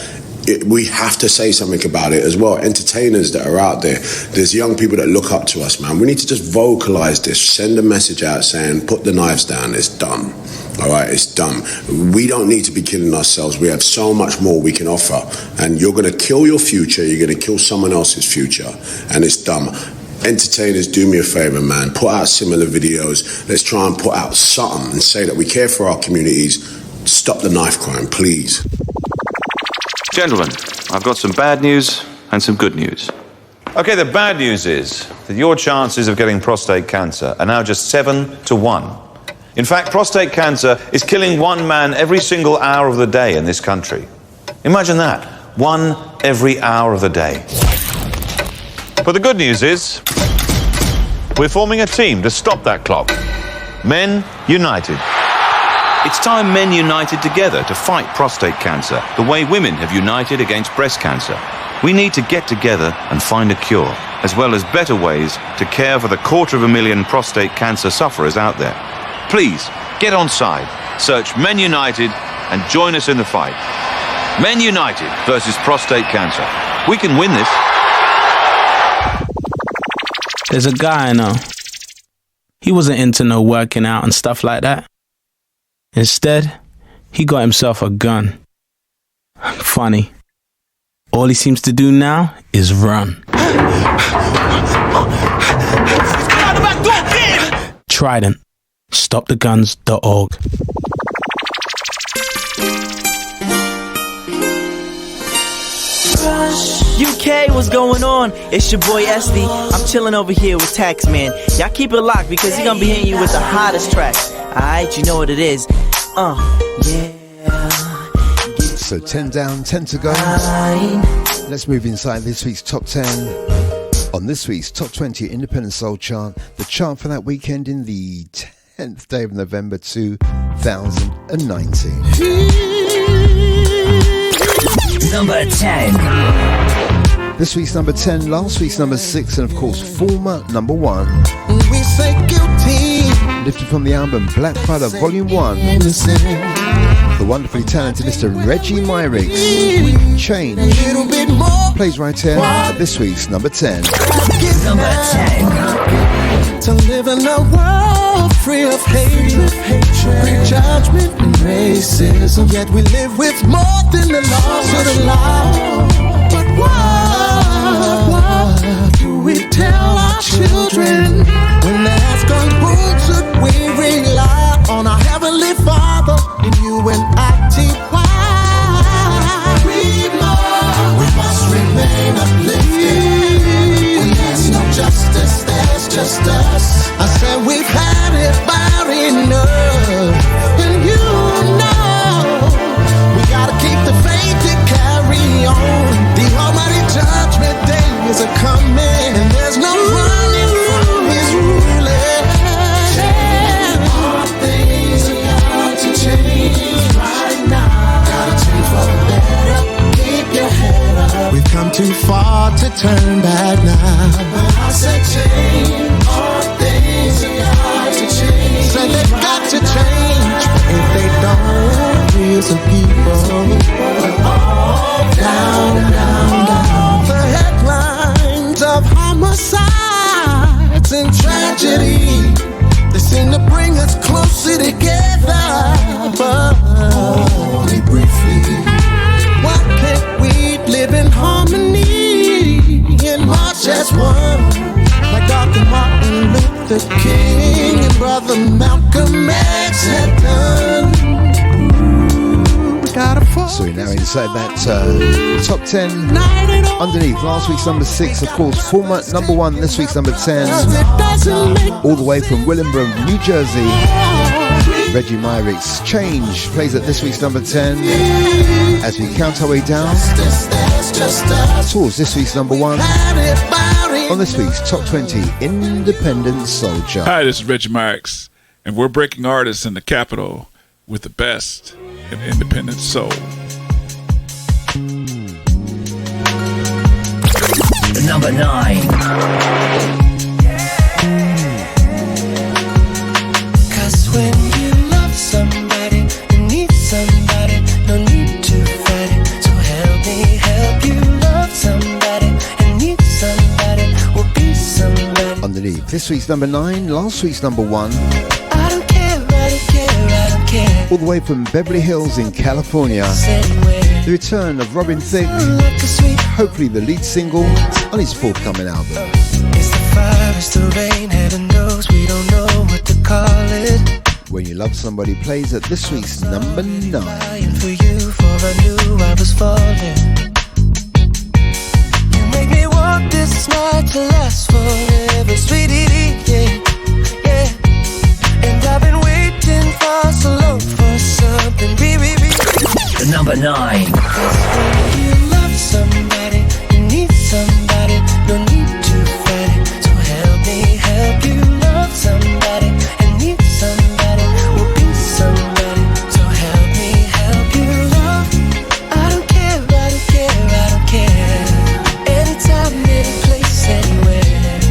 We have to say something about it as well. Entertainers that are out there, there's young people that look up to us, man. We need to just vocalize this, send a message out saying, put the knives down, it's dumb. All right, it's dumb. We don't need to be killing ourselves. We have so much more we can offer. And you're going to kill your future, you're going to kill someone else's future. And it's dumb. Entertainers, do me a favor, man. Put out similar videos. Let's try and put out something and say that we care for our communities. Stop the knife crime, please. Gentlemen, I've got some bad news and some good news. Okay, the bad news is that your chances of getting prostate cancer are now just 7-1. In fact, prostate cancer is killing one man every single hour of the day in this country. Imagine that. One every hour of the day. But the good news is we're forming a team to stop that clock. Men United. It's time men united together to fight prostate cancer the way women have united against breast cancer. We need to get together and find a cure, as well as better ways to care for the 250,000 prostate cancer sufferers out there. Please, get on side, search Men United and join us in the fight. Men United versus prostate cancer. We can win this. There's a guy I know. He wasn't into no working out and stuff like that. Instead, he got himself a gun. Funny. All he seems to do now is run. Trident. StopTheGuns.org. UK, what's going on? It's your boy SD. I'm chilling over here with Taxman. Y'all keep it locked because he's gonna be hitting you with the hottest tracks. Alright, you know what it is. Yeah. So 10 down, 10 to go. Let's move inside this week's top 10. On this week's top 20 Independent Soul Chart, the chart for that weekend in the 10th day of November 2019. Number 10. This week's number 10, last week's number 6, and of course former number 1. We say guilty. Lifted from the album Black Friday Volume 1. The wonderfully talented Mr. Reggie Myrick. Change. Plays right here at this week's number 10. Number 10. To live in a world free of hatred, prejudgment, and racism. Yet we live with more than the laws of the law. But what do we tell our children when they ask us who should we rely on? Our Heavenly Father in you and I-T-Y. We must remain uplifted. When there's no justice, there's just us. I said we've had it about enough. And you know we gotta keep the faith and carry gone too far to turn back now. But I said change, all things are got to change. Said they've got to change, but if they don't, we some people are all down, down, down. The headlines of homicides and tragedy, they seem to bring us closer together, but only briefly. Why can't we live in harmony and march as one, like Dr. Martin Luther King and Brother Malcolm X had done? So we're now inside that top 10. Underneath last week's number 6, of course, former number 1, this week's number 10. All the way from Willingboro, New Jersey, Reggie Myrick's Change plays at this week's number 10. As we count our way down towards this week's number 1 on this week's top 20 Independent Soul Chart. Hi, this is Reggie Myrick's, and we're breaking artists in the capital with the best in independent soul. Number 9. Cause when you love somebody, you need somebody, no need to fight it. So help me help you love somebody, and need somebody, will be somebody. Underneath this week's number 9, last week's number 1. I don't care, I don't care, I don't care. All the way from Beverly Hills in California, the return of Robin Thicke, hopefully the lead single on his forthcoming album. It's the fire, it's the rain, heaven knows we don't know what to call it. When You Love Somebody plays at this week's number 9. Dying for you, for I knew I was falling. You make me want this night to last forever, sweetie, yeah, yeah. And I've been waiting for so long for something, The number 9. When you love somebody, you need somebody, no need to fight it. So help me help you love somebody, and need somebody, will be somebody. So help me help you love. I don't care, I don't care, I don't care. Anytime, any place, anywhere.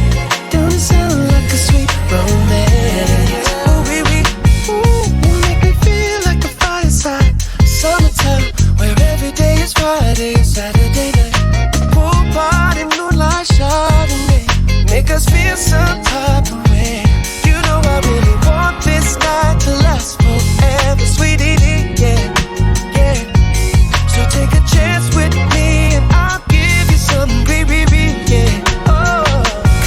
Don't it sound like a sweet romance? Oh, baby, ooh, you make me feel like a fireside. Summertime, where every day is Friday and Saturday night. Pool party, moonlight Chardonnay, make us feel some type of way. You know I really want this night to last forever, sweetie, yeah, yeah. So take a chance with me and I'll give you some baby, yeah. Oh,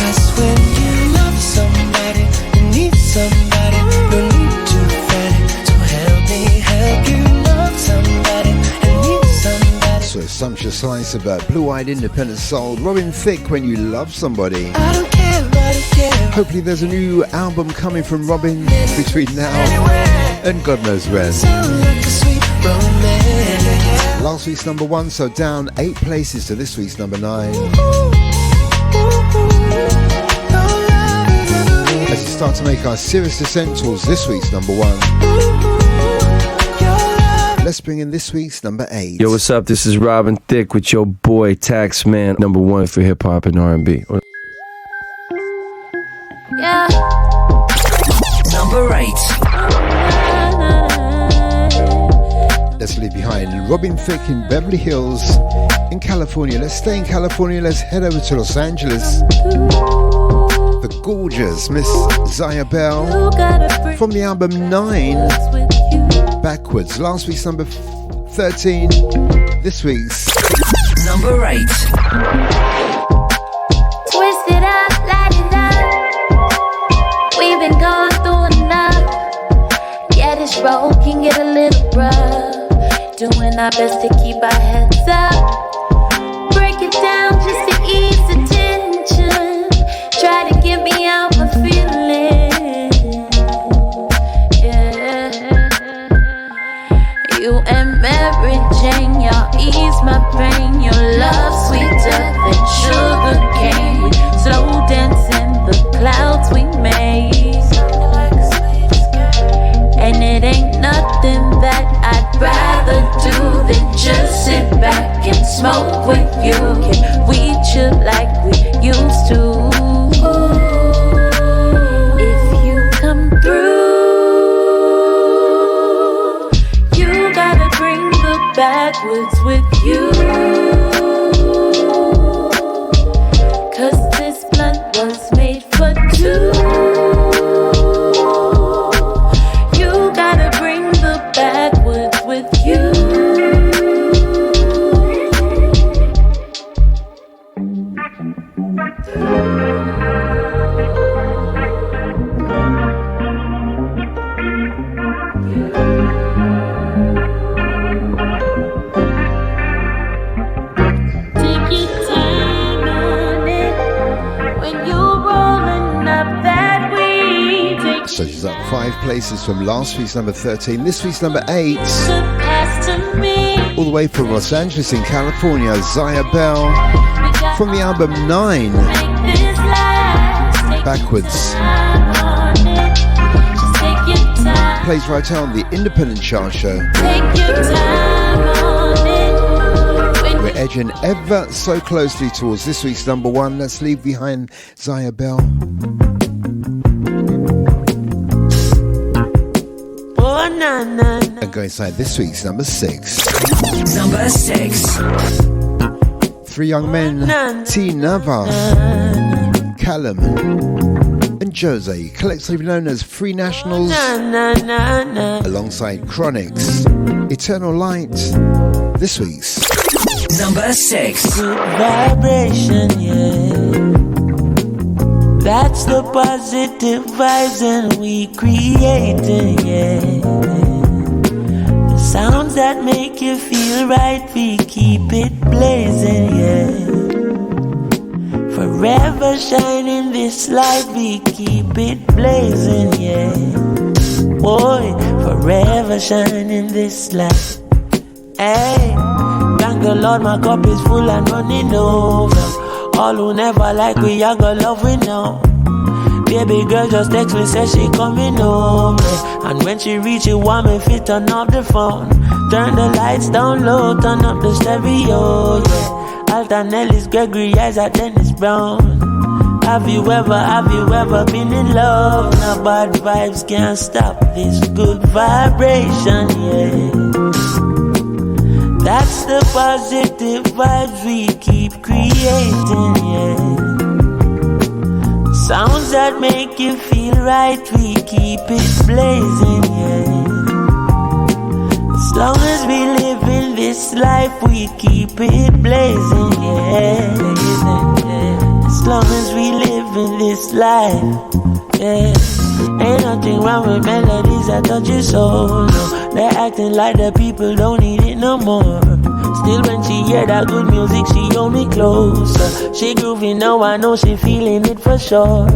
cause when you love somebody, you need somebody, no need to fight it. So help me help you love somebody, and need somebody. So a sumptuous slice of blue-eyed independent soul, Robin Thicke, When You Love Somebody. I don't care, I don't care. Hopefully there's a new album coming from Robin between now and God knows when. Sound like a sweet romance. Last week's number 1, so down 8 places to this week's number 9. As we start to make our serious descent towards this week's number 1. Let's bring in this week's number 8. Yo, what's up? This is Robin Thicke with your boy Taxman, number 1 for hip hop and R&B. Yeah. Number 8. Let's leave behind Robin Thicke in Beverly Hills in California. Let's stay in California. Let's head over to Los Angeles. The gorgeous Miss Zaya Bell from the album 9. Backwards. Last week's number 13. This week's number 8. Twist it up, light it up. We've been going through enough. Yeah, this road can get a little rough. Doing our best to keep our heads up. Break it down just to ease the tension. Try to get me out my feelings. Yeah. You and Mary Jane, y'all ease my pain. Your love sweeter than sugar cane. We slow dance in the clouds we made. And it ain't nothing that I'd rather do than just sit back smoke with you. Can we chill like we used to? If you come through, you gotta bring the backwoods with you. 'Cause this blunt was made for two. You gotta bring the backwoods with you. So she's up 5 places from last week's number 13, this week's number 8. All the way from Los Angeles in California, Zaya Bell, from the album 9, Backwards. Plays right on the Independent Chart Show. We're edging ever so closely towards this week's number 1. Let's leave behind Zaya Bell. And go inside this week's number 6. Number 6. 3 young men, T. Navas, Callum, and Jose, collectively known as Free Nationals, alongside Chronics, Eternal Light, this week's number 6. Good vibration, yeah. That's the positive vibes and we creating, yeah. The sounds that make you feel right, we keep it blazing, yeah. Forever shining this light, we keep it blazing, yeah. Boy, forever shining this light. Hey, thank the Lord, my cup is full and running over. All who never like we, I got love we know. Baby girl just text me, says she coming over. And when she reach it, want me fit turn off the phone. Turn the lights down low, turn up the stereo, yeah. Alton Ellis, Gregory Isaac, Dennis Brown. Have you ever been in love? Now bad vibes can't stop this good vibration, yeah. That's the positive vibes we keep creating, yeah. Sounds that make you feel right, we keep it blazing, yeah. As long as we live in this life, we keep it blazing, yeah. As long as we live in this life, yeah. Ain't nothing wrong with melodies that touch your soul, no. They're acting like the people don't need it no more. Still when she hear that good music, she hold me closer. She groovy now, I know she feeling it for sure.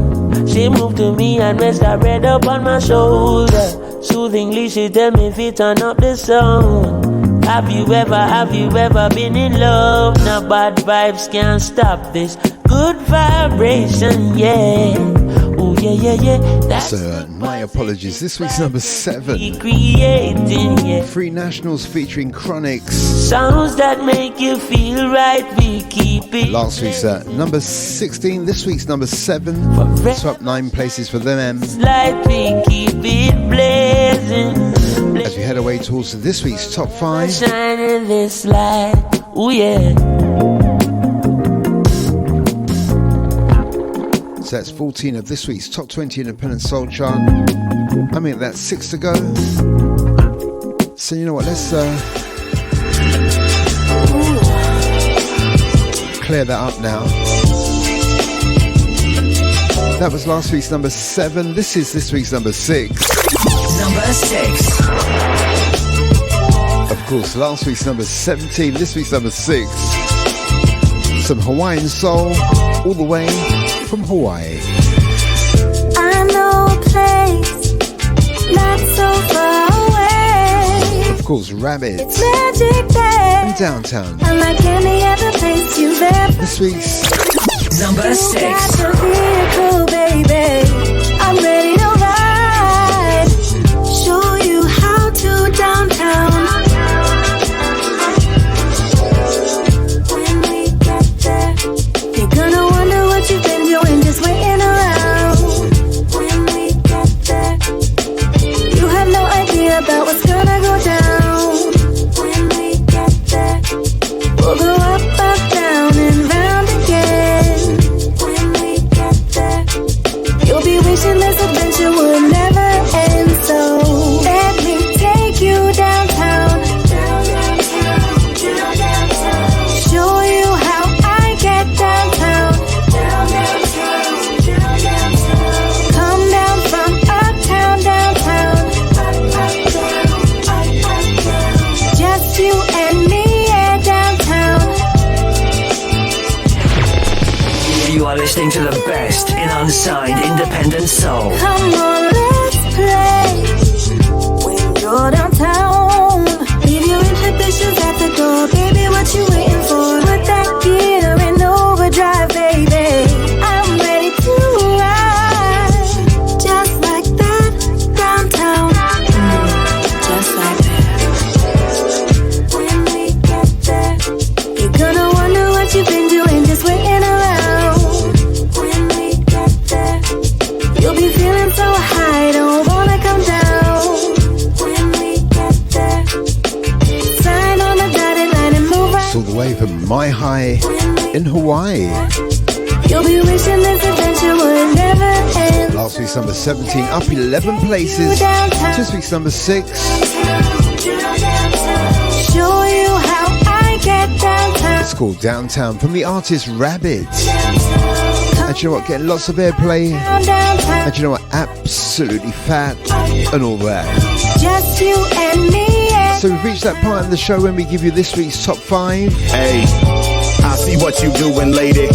She moved to me and rest her head up on my shoulder. Soothingly she tell me if it turn up the sound. Have you ever been in love? Now bad vibes can't stop this good vibration, yeah. Oh yeah. That's my apologies. This week's number 7. Creating, yeah. Free Nationals featuring Chronics. Sounds that make you feel right, we keep it. Last week's number 16. This week's number 7. Swap 9 places for them. Light, we keep it blazing. As we head away towards this week's top 5. Shining this light, oh yeah. So that's 14 of this week's top 20 independent soul chart. I mean, that's 6 to go. So you know what, let's clear that up now. That was last week's number 7. This is this week's number 6. Number 6. Of course, last week's number 17. This week's number 6. Some Hawaiian soul all the way from Hawaii. I know a place not so far away. Of course, Rabbit It's magic there. and Downtown. Unlike any other place you've ever. This week's number 6. You got the vehicle, baby. I'm ready to ride. Show you how to downtown. listening to the best in unsigned independent soul. Come on, let's play. When you're downtown, leave your inhibitions at the door. Baby, what you waiting for? Put that gear in overdrive, baby. I'm ready to ride. Just like that, downtown. Just like that. When we get there, you're gonna wonder what you've been doing, just waiting around. When we get there, you'll be feeling so high, don't wanna come down. When we get there, sign on the dotted line and move right. It's all the way from My High in Hawaii. You'll be wishing this adventure would never end. Last week's number 17, up 11 places. This week's number 6. Show you how I get downtown. It's called Downtown from the artist Rabbit. And you know what? Getting lots of airplay. And you know what? Absolutely fat and all that. Just you and me. So we've reached that part in the show when we give you this week's top 5. Hey, I see what you doing, lady.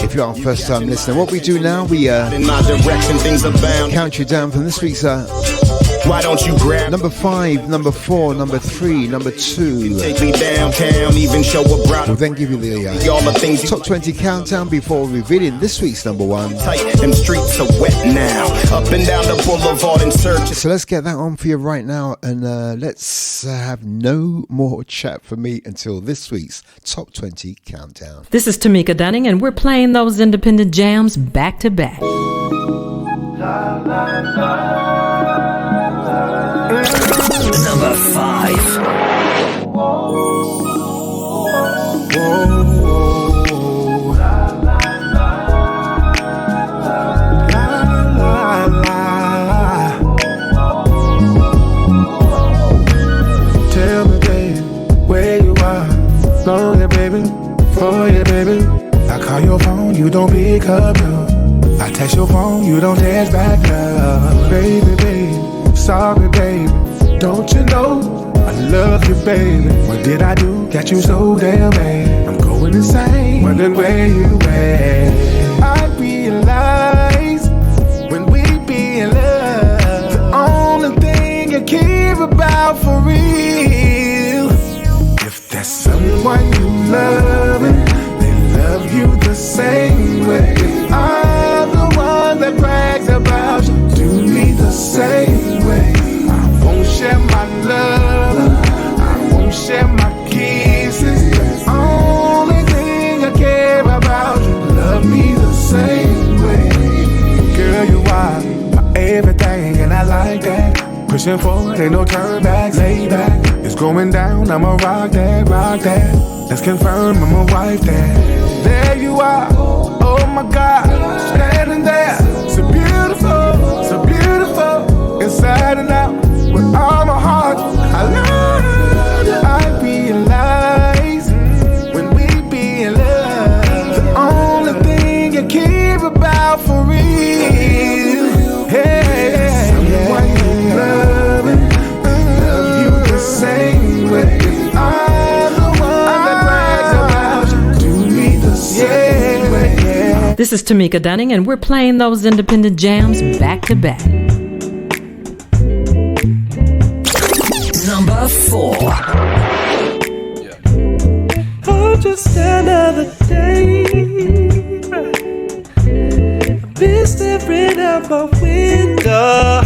If you are a first time listener, what we do now, we In my direction, things are bound. count you down from this week's Why don't you grab number 5, number 4, number 3, number 2. take me downtown, even show a broad. We'll then give you the All the things you top 20 countdown before revealing this week's number 1. tight. Them streets are wet now. Up and down the boulevard in search. So let's get that on for you right now, and let's have no more chat for me until this week's top 20 countdown. This is Tamika Dunning, and we're playing those independent jams back to back. Number 5. Tell me, baby, where you are. Long, baby, for you, baby. I call your phone, you don't pick up, no. I text your phone, you don't text back, no. Baby, baby, sorry, baby. Don't you know I love you, baby? What did I do? Got you so damn mad. I'm going insane, wondering where you at. I realize when we be in love, the only thing you care about for real. If there's someone you love, they love you the same way. I'm the one that brags about you. Do me the same way. I won't share my love. I won't share my kisses. The only thing I care about you. Love me the same way. Girl, you are my everything, and I like that. Pushing forward, ain't no turn back. Lay back, it's going down. I'ma rock that, rock that. Let's confirm I'm a wife that. There you are, oh my God, standing there, so beautiful, inside and out, with all my heart. I love you. I realize when we be in love, the only thing you care about for real. Hey, someone you love you the same way. I'm the one that brags about you. Do me the same way. This is Tamika Dunning, and we're playing those independent jams back to back. Number 4. Oh, just another day. I've been staring out my window.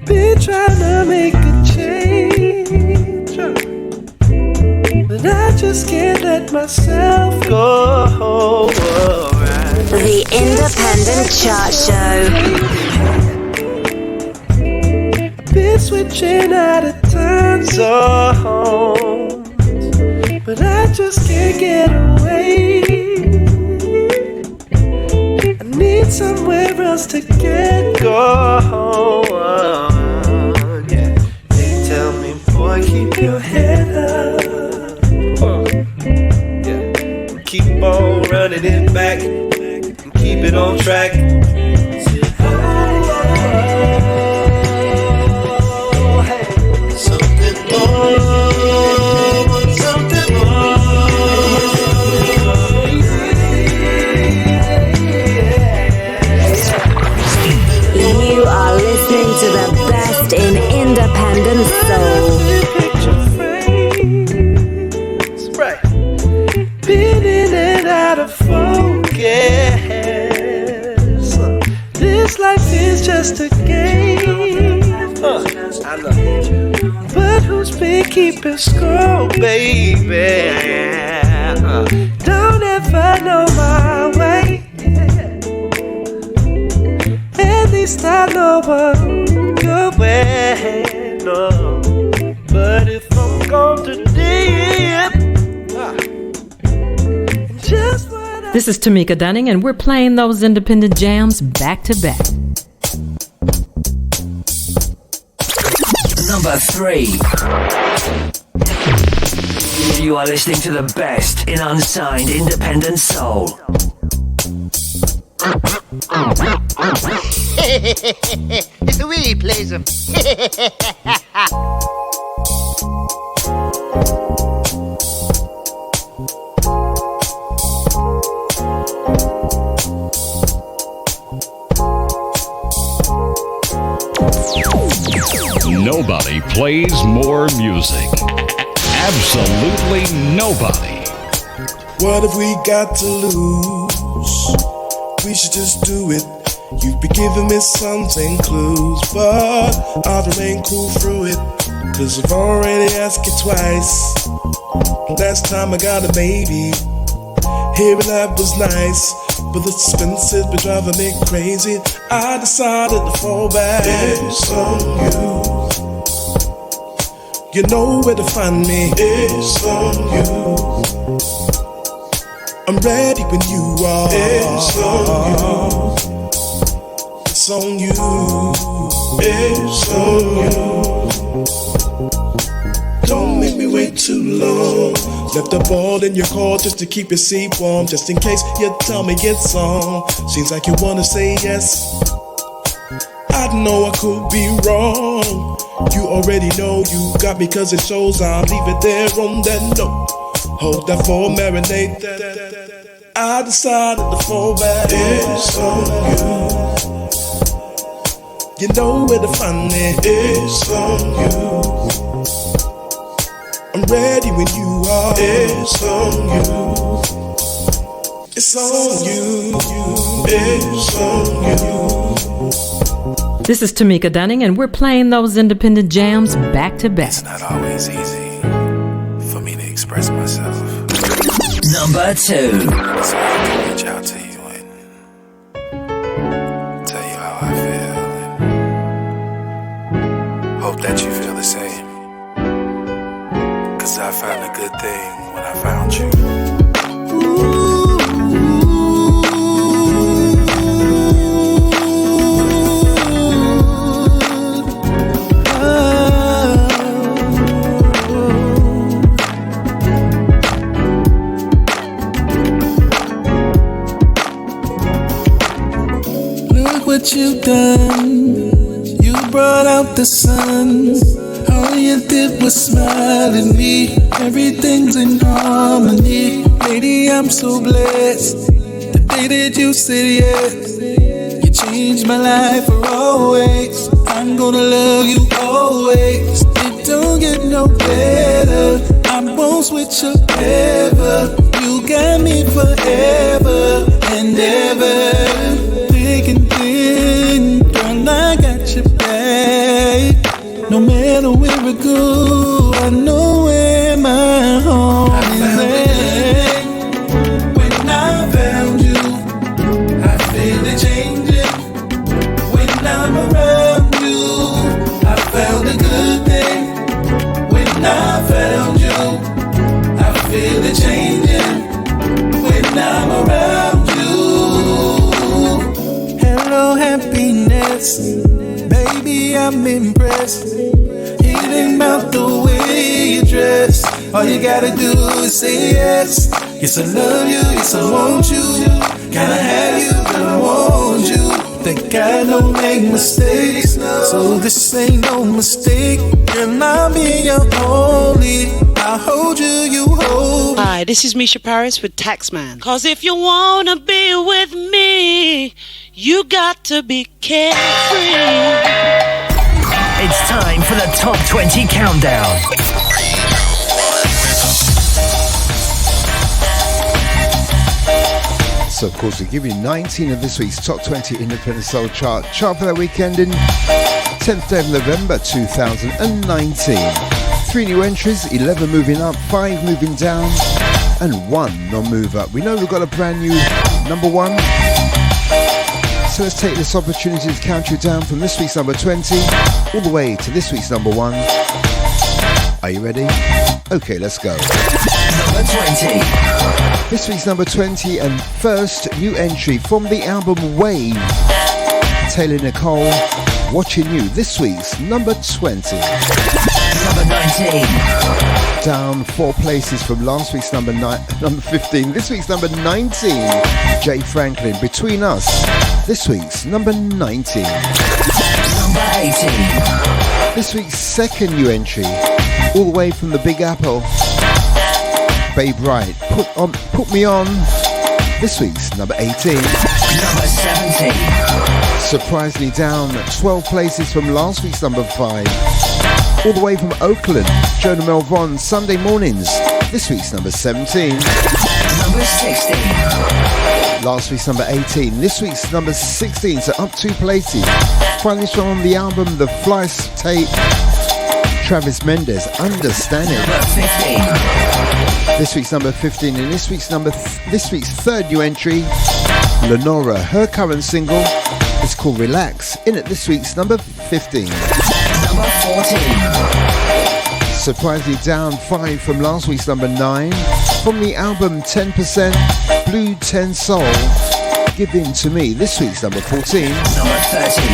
Been trying to make a change, but I just can't let myself go. The Independent Chart Show. Been switching out of time zones, but I just can't get away. I need somewhere else to get going. Yeah, they tell me, boy, keep your head up. Yeah, keep on running it back and keep it on track. guess this life is just a game. I love you. But who's been keeping score, baby? Don't ever know my way. At least I know I'm going. No. But if I'm gone today, just what I... This is Tamika Dunning, and we're playing those independent jams back to back. Number 3. You are listening to the best in unsigned independent soul. It's the way he plays them. Nobody plays more music. Absolutely nobody. What have we got to lose? We should just do it. You've been giving me something clues, but I'll remain cool through it. Cause I've already asked you twice. Last time I got a baby. Hearing that was nice, but the suspense has been driving me crazy. I decided to fall back. It's on you. You know where to find me. It's on you. I'm ready when you are. It's on you. It's on you. It's on you. Don't make me wait too long. Left the ball in your court just to keep your seat warm. Just in case you tell me it's on. Seems like you wanna say yes. I know I could be wrong. You already know you got me cause it shows. I'll leave it there on that note. Hold that for marinate. I decided to fall back. It's on you. You know where to find me. It's on you. I'm ready when you are. It's on you. It's on you. It's on you. This is Tamika Dunning, and we're playing those independent jams back to back. It's not always easy for me to express myself. Number 2. So I can reach out to you and tell you how I feel and hope that you feel the same. Cause I found a good thing when I found you. What you done? You brought out the sun. All you did was smile at me. Everything's in harmony. Lady, I'm so blessed. The day that you said yes, you changed my life for always. I'm gonna love you always. It don't get no better. I won't switch up ever. You got me forever and ever. Thick and thin, girl, I got your back. No matter where we go, I know where my home is at. When I found you, I feel it changing. When I'm around you, I found a good thing. When I found you, I feel it changing. When I'm around you. Hello, happiness. Baby, I'm impressed. Even about the way you dress. All you gotta do is say yes. Yes, I love you, yes, I want you. Gotta have you, but I want you. Think I don't make mistakes, so this ain't no mistake. And I'll be your only. I'll hold you, you hold. Hi, this is Misha Paris with Taxman. Cause if you wanna be with me, you got to be carefree. It's time for the Top 20 Countdown. So, of course, we're giving you 19 of this week's Top 20 Independent Soul Chart. Chart for that weekend in 10th day of November 2019. 3 new entries, 11 moving up, 5 moving down, and 1 non-move up. We know we've got a brand new number 1. So let's take this opportunity to count you down from this week's number 20 all the way to this week's number 1. Are you ready? Okay, let's go. Number 20. This week's number 20 and first new entry from the album Wave. Taylor Nicole, Watching You. This week's number 20. Number 19. Down 4 places from last week's number 15. This week's number 19. Jay Franklin, Between Us. This week's number 19. Number 18. This week's second new entry, all the way from the Big Apple. Babe Wright, Put Me On. This week's number 18. Number 17. Surprisingly down 12 places from last week's number 5. All the way from Oakland, Jonah Melvon, Sunday Mornings. This week's number 17. Number 16. Last week's number 18. This week's number 16, so up 2 places. Finally from the album The Flies Tape, Travis Mendes, Understanding. Number 15. This week's number 15, and this week's third new entry, Lenora. Her current single is called Relax. In at this week's number 15. Number 14. Surprisingly down 5 from last week's number 9. From the album 10%, Blue 10 Soul, Give In To Me. This week's number 14. Number 13.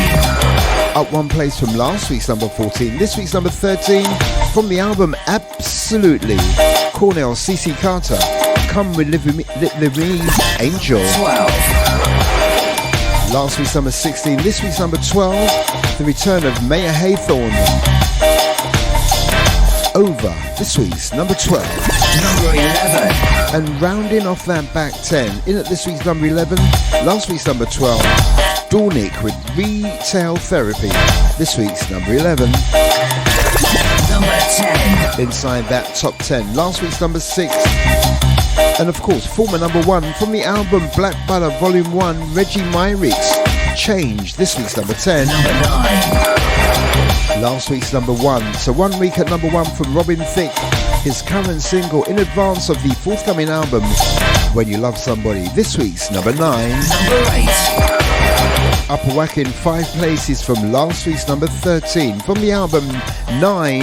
Up 1 place from last week's number 14. This week's number 13. From the album Absolutely, Cornell C.C. Carter, Come Live With Me, Angel. 12. Last week's number 16. This week's number 12. The return of Maya Haythorne, Over. This week's number 12. Number 11. And rounding off that back 10, in at this week's number 11, last week's number 12, Dornick with Retail Therapy. This week's number 11. Number 10. Inside that top 10, last week's number 6. And of course, former number 1 from the album Black Butter Volume 1, Reggie Myrick's Change. This week's number 10. Number 9. Last week's number 1. So 1 week at number 1 from Robin Thicke, his current single in advance of the forthcoming album When You Love Somebody. This week's number 9. Number 8. Up a whacking 5 places from last week's number 13. From the album 9,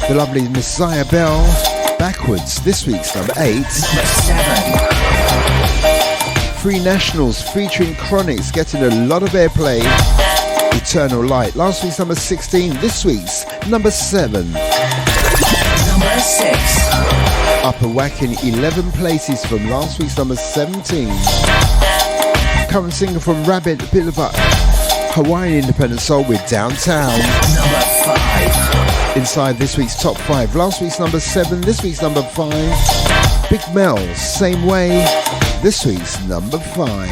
the lovely Messiah Bell, Backwards. This week's number 8. Number 7. Free Nationals featuring Chronics getting a lot of airplay. Eternal Light. Last week's number 16. This week's number 7. Number 6. Up a whacking 11 places from last week's number 17. Current singer from Rabbit, a bit of a Hawaiian independent soul with Downtown. Number 5. Inside this week's top 5. Last week's number 7. This week's number 5. Big Mel, Same Way. This week's number 5.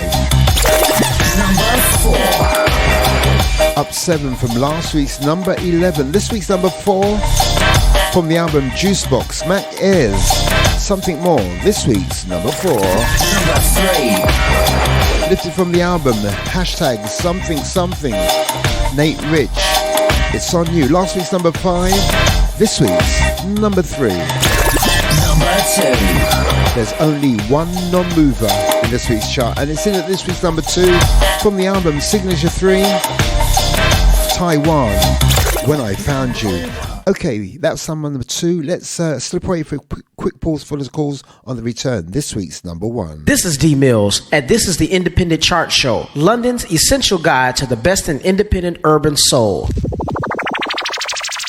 Number 4. Up 7 from last week's number 11. This week's number 4. From the album Juicebox, Mac Ayres, Something More. This week's number 4. Number 3. Lifted from the album Hashtag Something Something, Nate Rich, It's On You. Last week's number 5. This week's number 3. Number 2. There's only one non-mover in this week's chart, and it's in at this week's number 2 from the album Signature 3, Taiwan, When I Found You. Okay, that's number 2. Let's slip away for a quick pause for the calls on the return. This week's number 1. This is D Mills, and this is the Independent Chart Show, London's essential guide to the best in independent urban soul.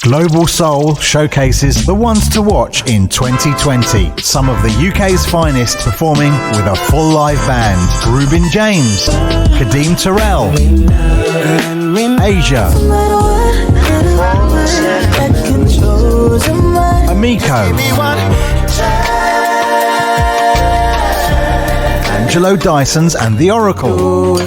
Global Soul showcases the ones to watch in 2020. Some of the UK's finest performing with a full live band. Reuben James, Kadeem Terrell, Asia, Amico, Angelo Dyson's and The Oracle,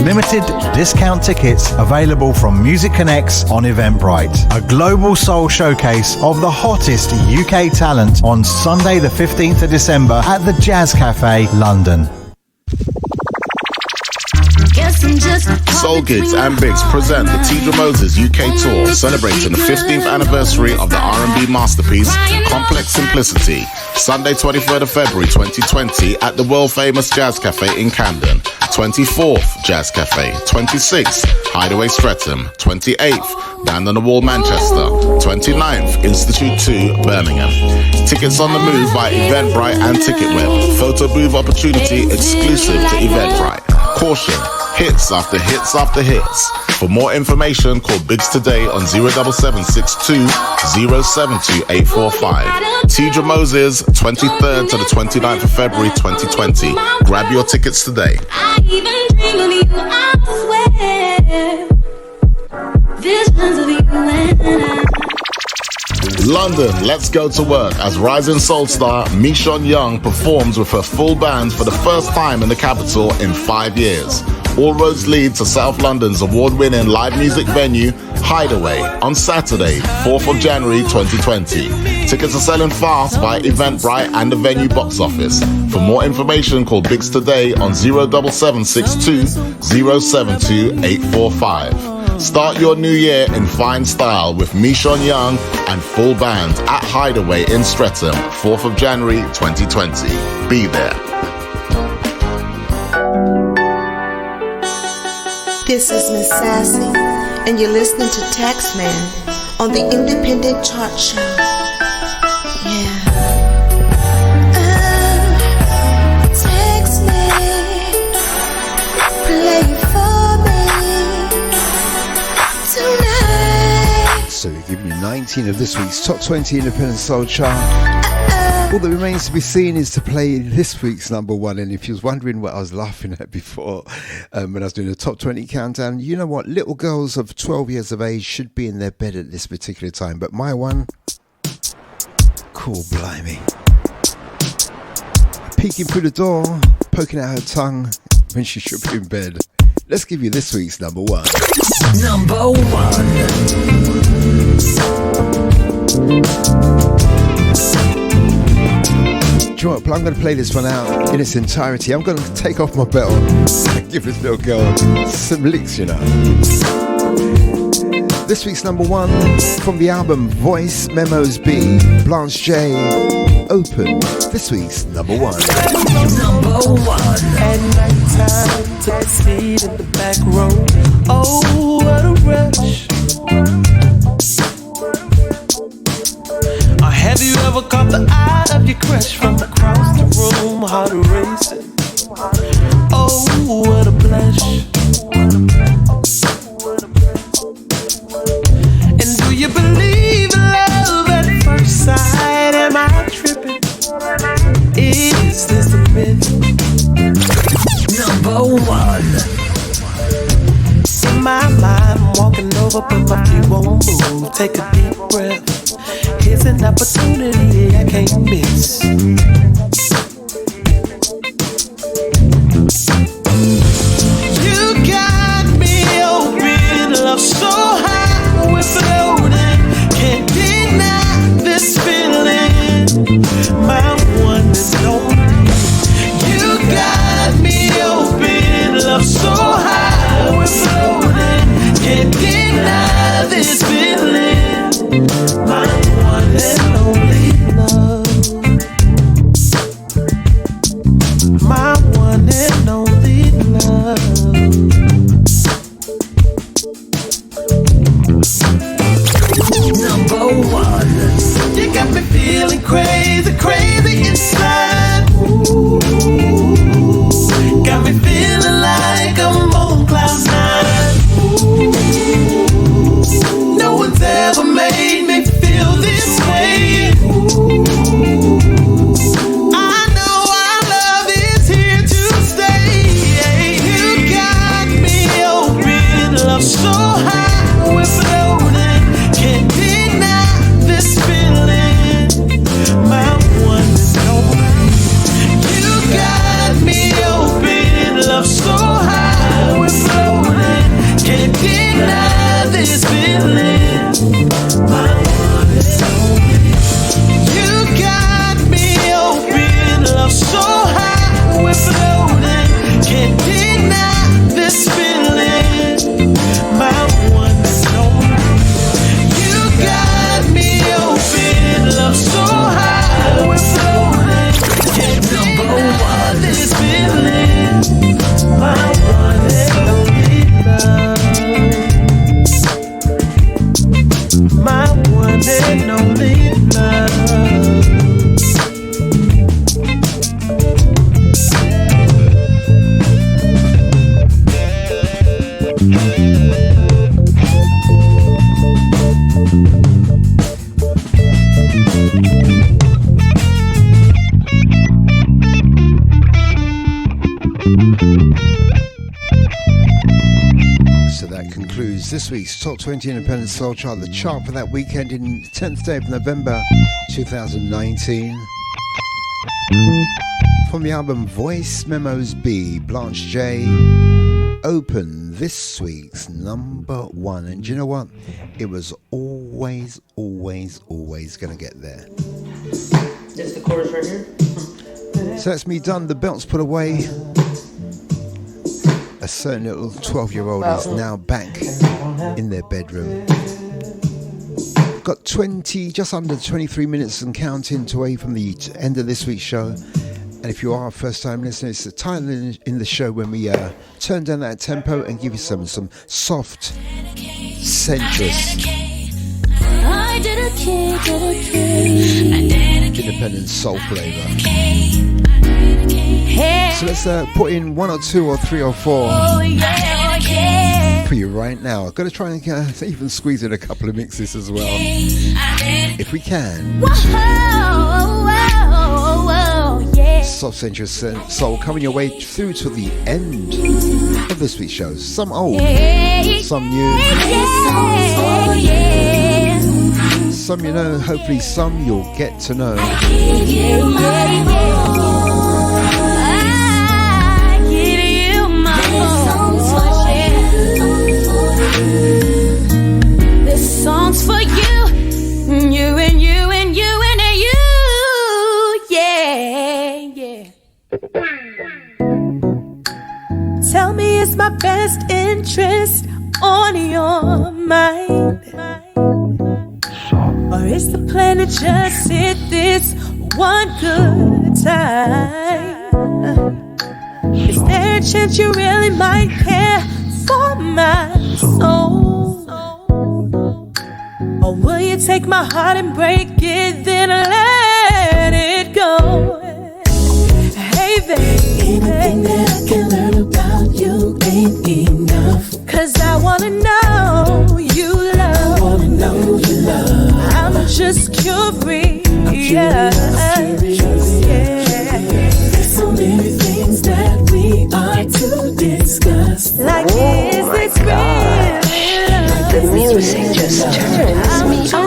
Limited discount tickets available from Music Connects on Eventbrite. A global soul showcase of the hottest UK talent on Sunday the 15th of December at the Jazz Cafe, London. Soul Gigs and Bigs present the Tidra Moses UK Tour, celebrating the 15th anniversary of the R&B masterpiece Complex Simplicity. Sunday 23rd of February 2020 at the world famous Jazz Cafe in Camden. 24th Jazz Cafe, 26th Hideaway Streatham, 28th Band on the Wall Manchester, 29th Institute 2 Birmingham. Tickets on the move by Eventbrite and Ticketweb. Photo booth opportunity exclusive to Eventbrite. Caution, hits after hits after hits. For more information, call Biggs today on 07762 072 845. Tidra Moses, 23rd to the 29th of February 2020. Grab your tickets today. I even dream of you, I swear. Visions of you and I. London, let's go to work as rising soul star Michonne Young performs with her full band for the first time in the capital in 5 years. All roads lead to South London's award-winning live music venue, Hideaway, on Saturday, 4th of January 2020. Tickets are selling fast via Eventbrite and the venue box office. For more information, call Biggs today on 07762 072 845. Start your new year in fine style with Michonne Young and full band at Hideaway in Streatham, 4th of January 2020. Be there. This is Miss Sassy, and you're listening to Taxman on the Independent Chart Show. Yeah. Taxman, play for me tonight. So we've given you 19 of this week's Top 20 Independent Soul Chart. All that remains to be seen is to play this week's number one. And if you was wondering what I was laughing at before when I was doing the top 20 countdown, you know what? Little girls of 12 years of age should be in their bed at this particular time. But my one, cool, blimey. Peeking through the door, poking out her tongue when she should be in bed. Let's give you this week's number one. Number one. Do you know what? I'm going to play this one out in its entirety. I'm going to take off my belt and give this little girl some licks, you know. This week's number one from the album Voice Memos B, Blanche J, Open. This week's number one. Number one. At nighttime, took a seat in the back row. Oh, what a rush. Have you ever caught the eye of your crush from across the room? Heart racing. Oh, what a blush. And do you believe in love at first sight? Am I tripping? Is this a myth? Number one. In my mind, I'm walking over, but my feet won't move. Take a deep breath. Here's an opportunity I can't miss. You got me open, love so high, we're floating. Can't deny this feeling, my one and only. You got me open, love so high, we're floating. Can't deny this feeling, my one and only love. My one and only love. Number one. You got me feeling crazy, crazy inside. Ooh. Got me feeling like I'm on cloud nine. Ooh. No one's ever made me feel this way. Ooh. I know our love is here to stay. You got me open, love so high, we're floating. Can't deny this feeling, my one this week's Top 20 Independent Soul Chart, the chart for that weekend in 10th day of November 2019. From the album Voice Memos B, Blanche J, Open, this week's number one. And do you know what? It was always going to get there. Just the chorus right here. So that's me done. The belt's put away. A certain little 12-year-old is now back in their bedroom. Got just under 23 minutes and counting away from the end of this week's show. And if you are a first-time listener, it's the time in the show when we turn down that tempo and give you some soft, sensuous, independent soul flavour. So let's put in 1 or 2 or 3 or 4 for you right now. I've got to try and even squeeze in a couple of mixes as well, if we can. Soft sensuous soul coming your way through to the end of this week's show. Some old, some new, some you know, hopefully some you'll get to know. This song's for you, you and you and you and you, yeah. Tell me, is my best interest on your mind? Or is the plan to just hit this one good time? Is there a chance you really might care for my soul? Or will you take my heart and break it, then let it go? Hey baby, anything that I can learn about you ain't enough. 'Cause I wanna know you love. I wanna know you love. I'm just curious. Yeah. There's so many things that we are to discuss. Like, is this real? The music just turns me on.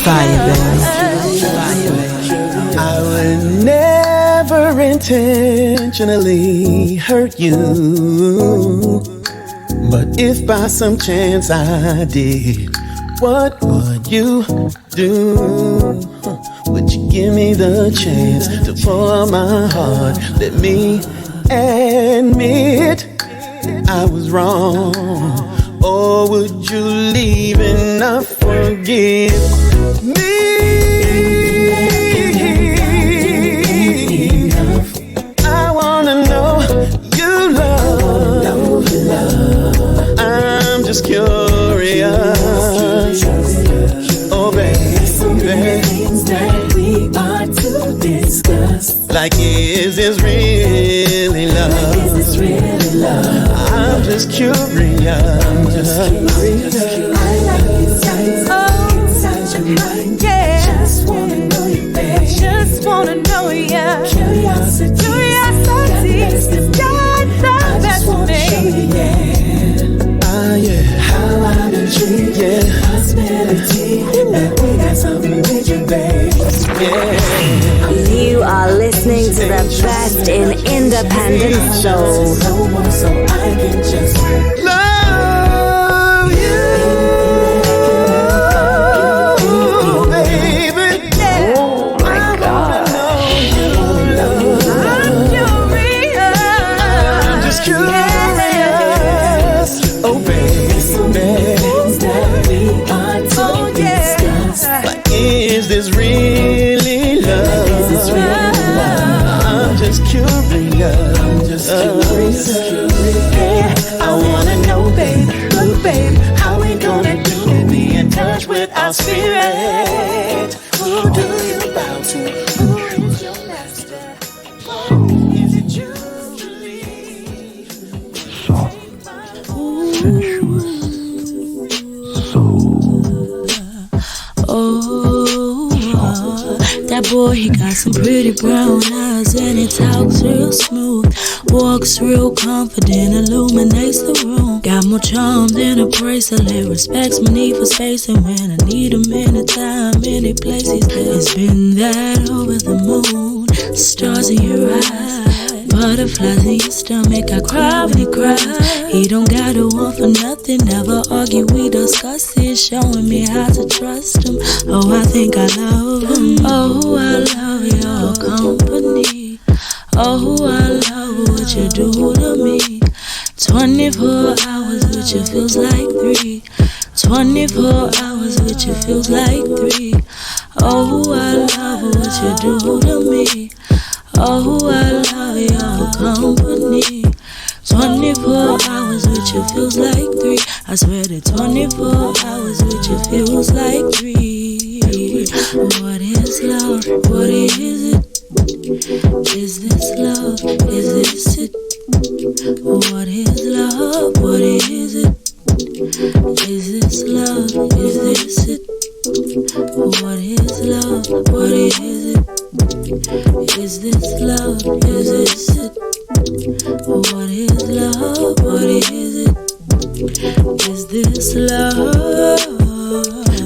Fire, baby. I would never intentionally hurt you, but if by some chance I did, what would you do? Would you give me the chance to pour my heart? Let me admit I was wrong. Or would you leave and not forgive me? I wanna know you love. I'm just curious. Oh baby, things that we are to discuss. Like, is this really love? Is this really love? I'm just curious. I like inside your mind. Yeah. Just wanna know you, babe. Just wanna know you. Curiosity is the best for me. Yeah. How I'm intrigued. Yeah. Possibility that we got something with you, babe. Yeah. You are listening to the best in independent soul. So I can just love you, baby. Oh my God. I'm just curious. Oh baby, like, is this really love? I'm just curious. I wanna know, babe, look, babe, how we gonna do it? Be in touch with our spirit. Who do you bow to? Who's your master? Is it you? Soft, sensuous, soul. Oh, that boy, he got some pretty brown eyes and he talks real smooth. Walks real confident, illuminates the room. Got more charm than a bracelet. Respects my need for space, and when I need him anytime, any place he's there. It's been that over the moon. Stars in your eyes, butterflies in your stomach. I cry when he cries. He don't gotta want for nothing. Never argue, we discuss it. Showing me how to trust him. Oh, I think I love him. Oh, I love your company. Oh, I love what you do to me. 24 hours with you feels like 3. 24 hours with you feels like 3. Oh, I love what you do to me. Oh, I love your company. 24 hours with you feels like 3. I swear that 24 hours with you feels like 3. What is love? What is it? Is this love? Is this it? What is love? What is it? Is this love? Is this it? What is love? What is it? Is this love? Is this it? What is love? What is it? Is this love?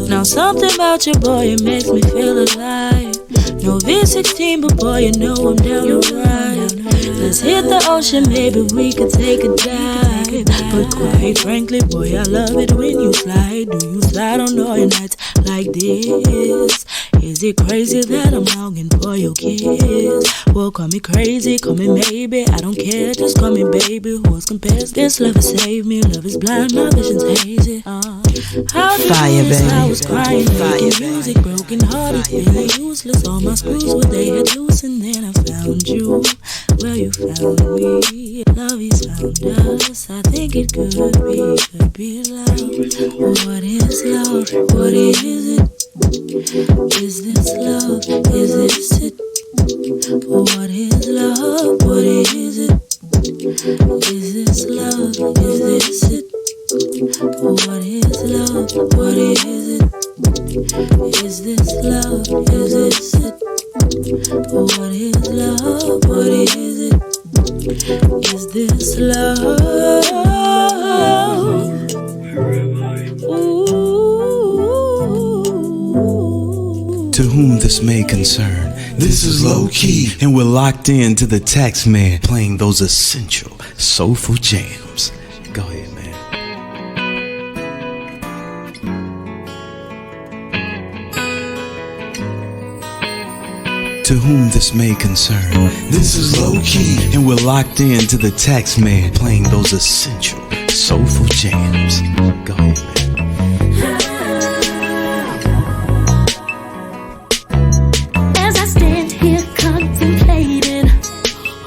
Now something about you, boy, it makes me feel alive. No V16, but boy, you know I'm down to ride. Let's hit the ocean, maybe we could take a dive. But quite frankly, boy, I love it when you slide. Do you slide on all your nights like this? Is it crazy that I'm longing for your kiss? Well, call me crazy, call me maybe, I don't care, just call me baby. Who else compares? This love has saved me, love is blind, my vision's hazy. How Fire, baby. I was crying, making music, broken hearted, feeling useless. All my screws were they had loose, and then I found you. Well, you found me. Love is found us. I think it could be love. What is love? What is it? Is this love? Is this it? What is love? What is it? Is this love? Is this it? What is love? What is it? Is this love? Is this it? What is love? What is it? Is this love? To whom this may concern, this is low key, and we're locked in to the Taxman, playing those essential soulful jams. Go ahead, man. To whom this may concern, this is low key, and we're locked in to the Taxman, playing those essential soulful jams. Go ahead, man.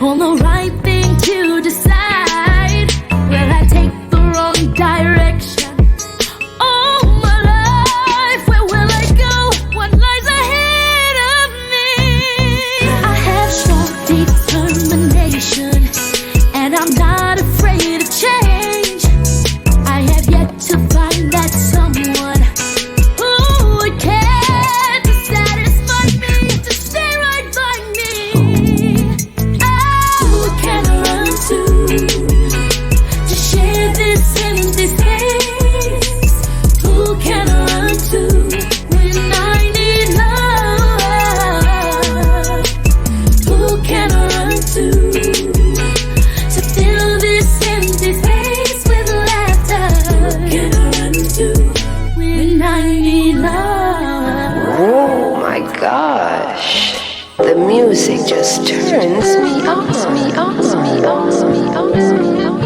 On the right thing to decide. Will I take the wrong direction? Oh my life, where will I go? What lies ahead of me? I have strong determination, and I'm not afraid of change. I have yet to find that someone who would care to satisfy me, to stay right by me. To share this empty space, who can I run to when I need love? Who can I run to fill this empty space with laughter? Who can I run to when I need love? Oh my gosh, the music just turns me on, me on, me on, me on, me on.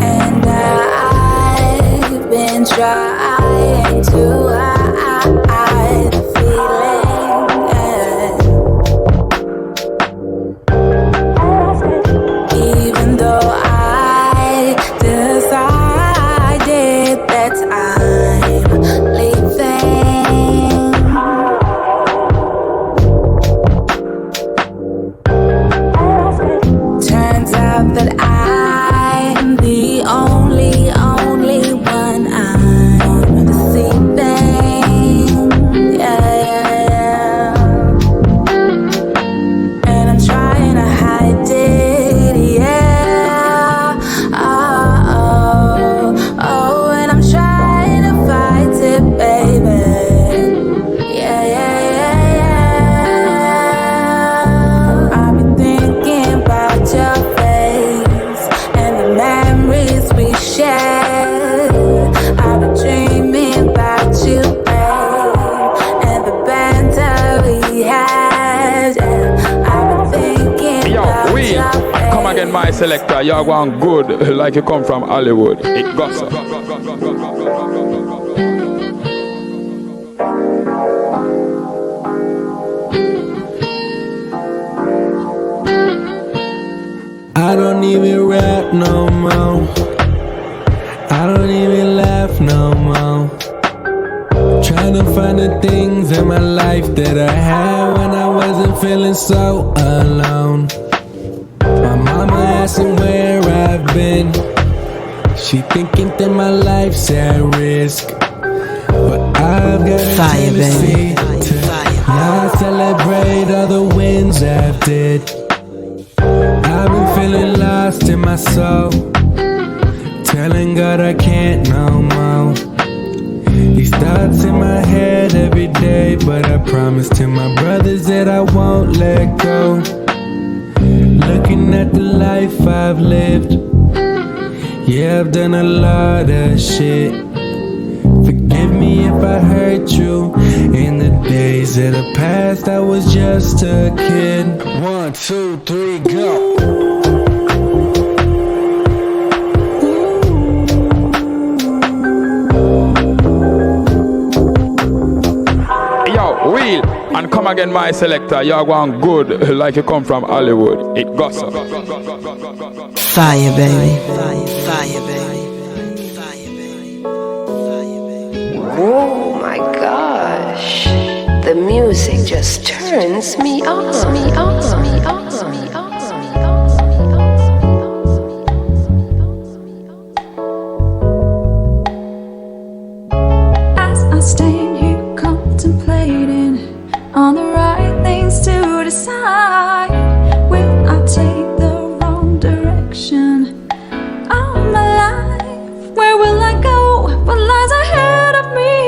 And I've been trying to hide the feeling. Even though I decided that I again, my selector. You're going good like you come from Hollywood. It gossip. I don't even rap no more. I don't even laugh no more. Trying to find the things in my life that I had when I wasn't feeling so alone. My mama asking where I've been. She thinking that my life's at risk, but I've got a tendency to not celebrate all the wins I've did. I've been feeling lost in my soul, telling God I can't no more. These thoughts in my head every day, but I promise to my brothers that I won't let go. Looking at the life I've lived, yeah, I've done a lot of shit. Forgive me if I hurt you. In the days of the past, I was just a kid. 1, 2, 3, go. Wheel and come again, my selector. You're going good like you come from Hollywood. It gossip. Fire, baby. Fire, baby. Oh my gosh, the music just turns me on. As I stand here contemplating on the right things to decide, will I take the wrong direction all my life? Where will I go? What lies ahead of me?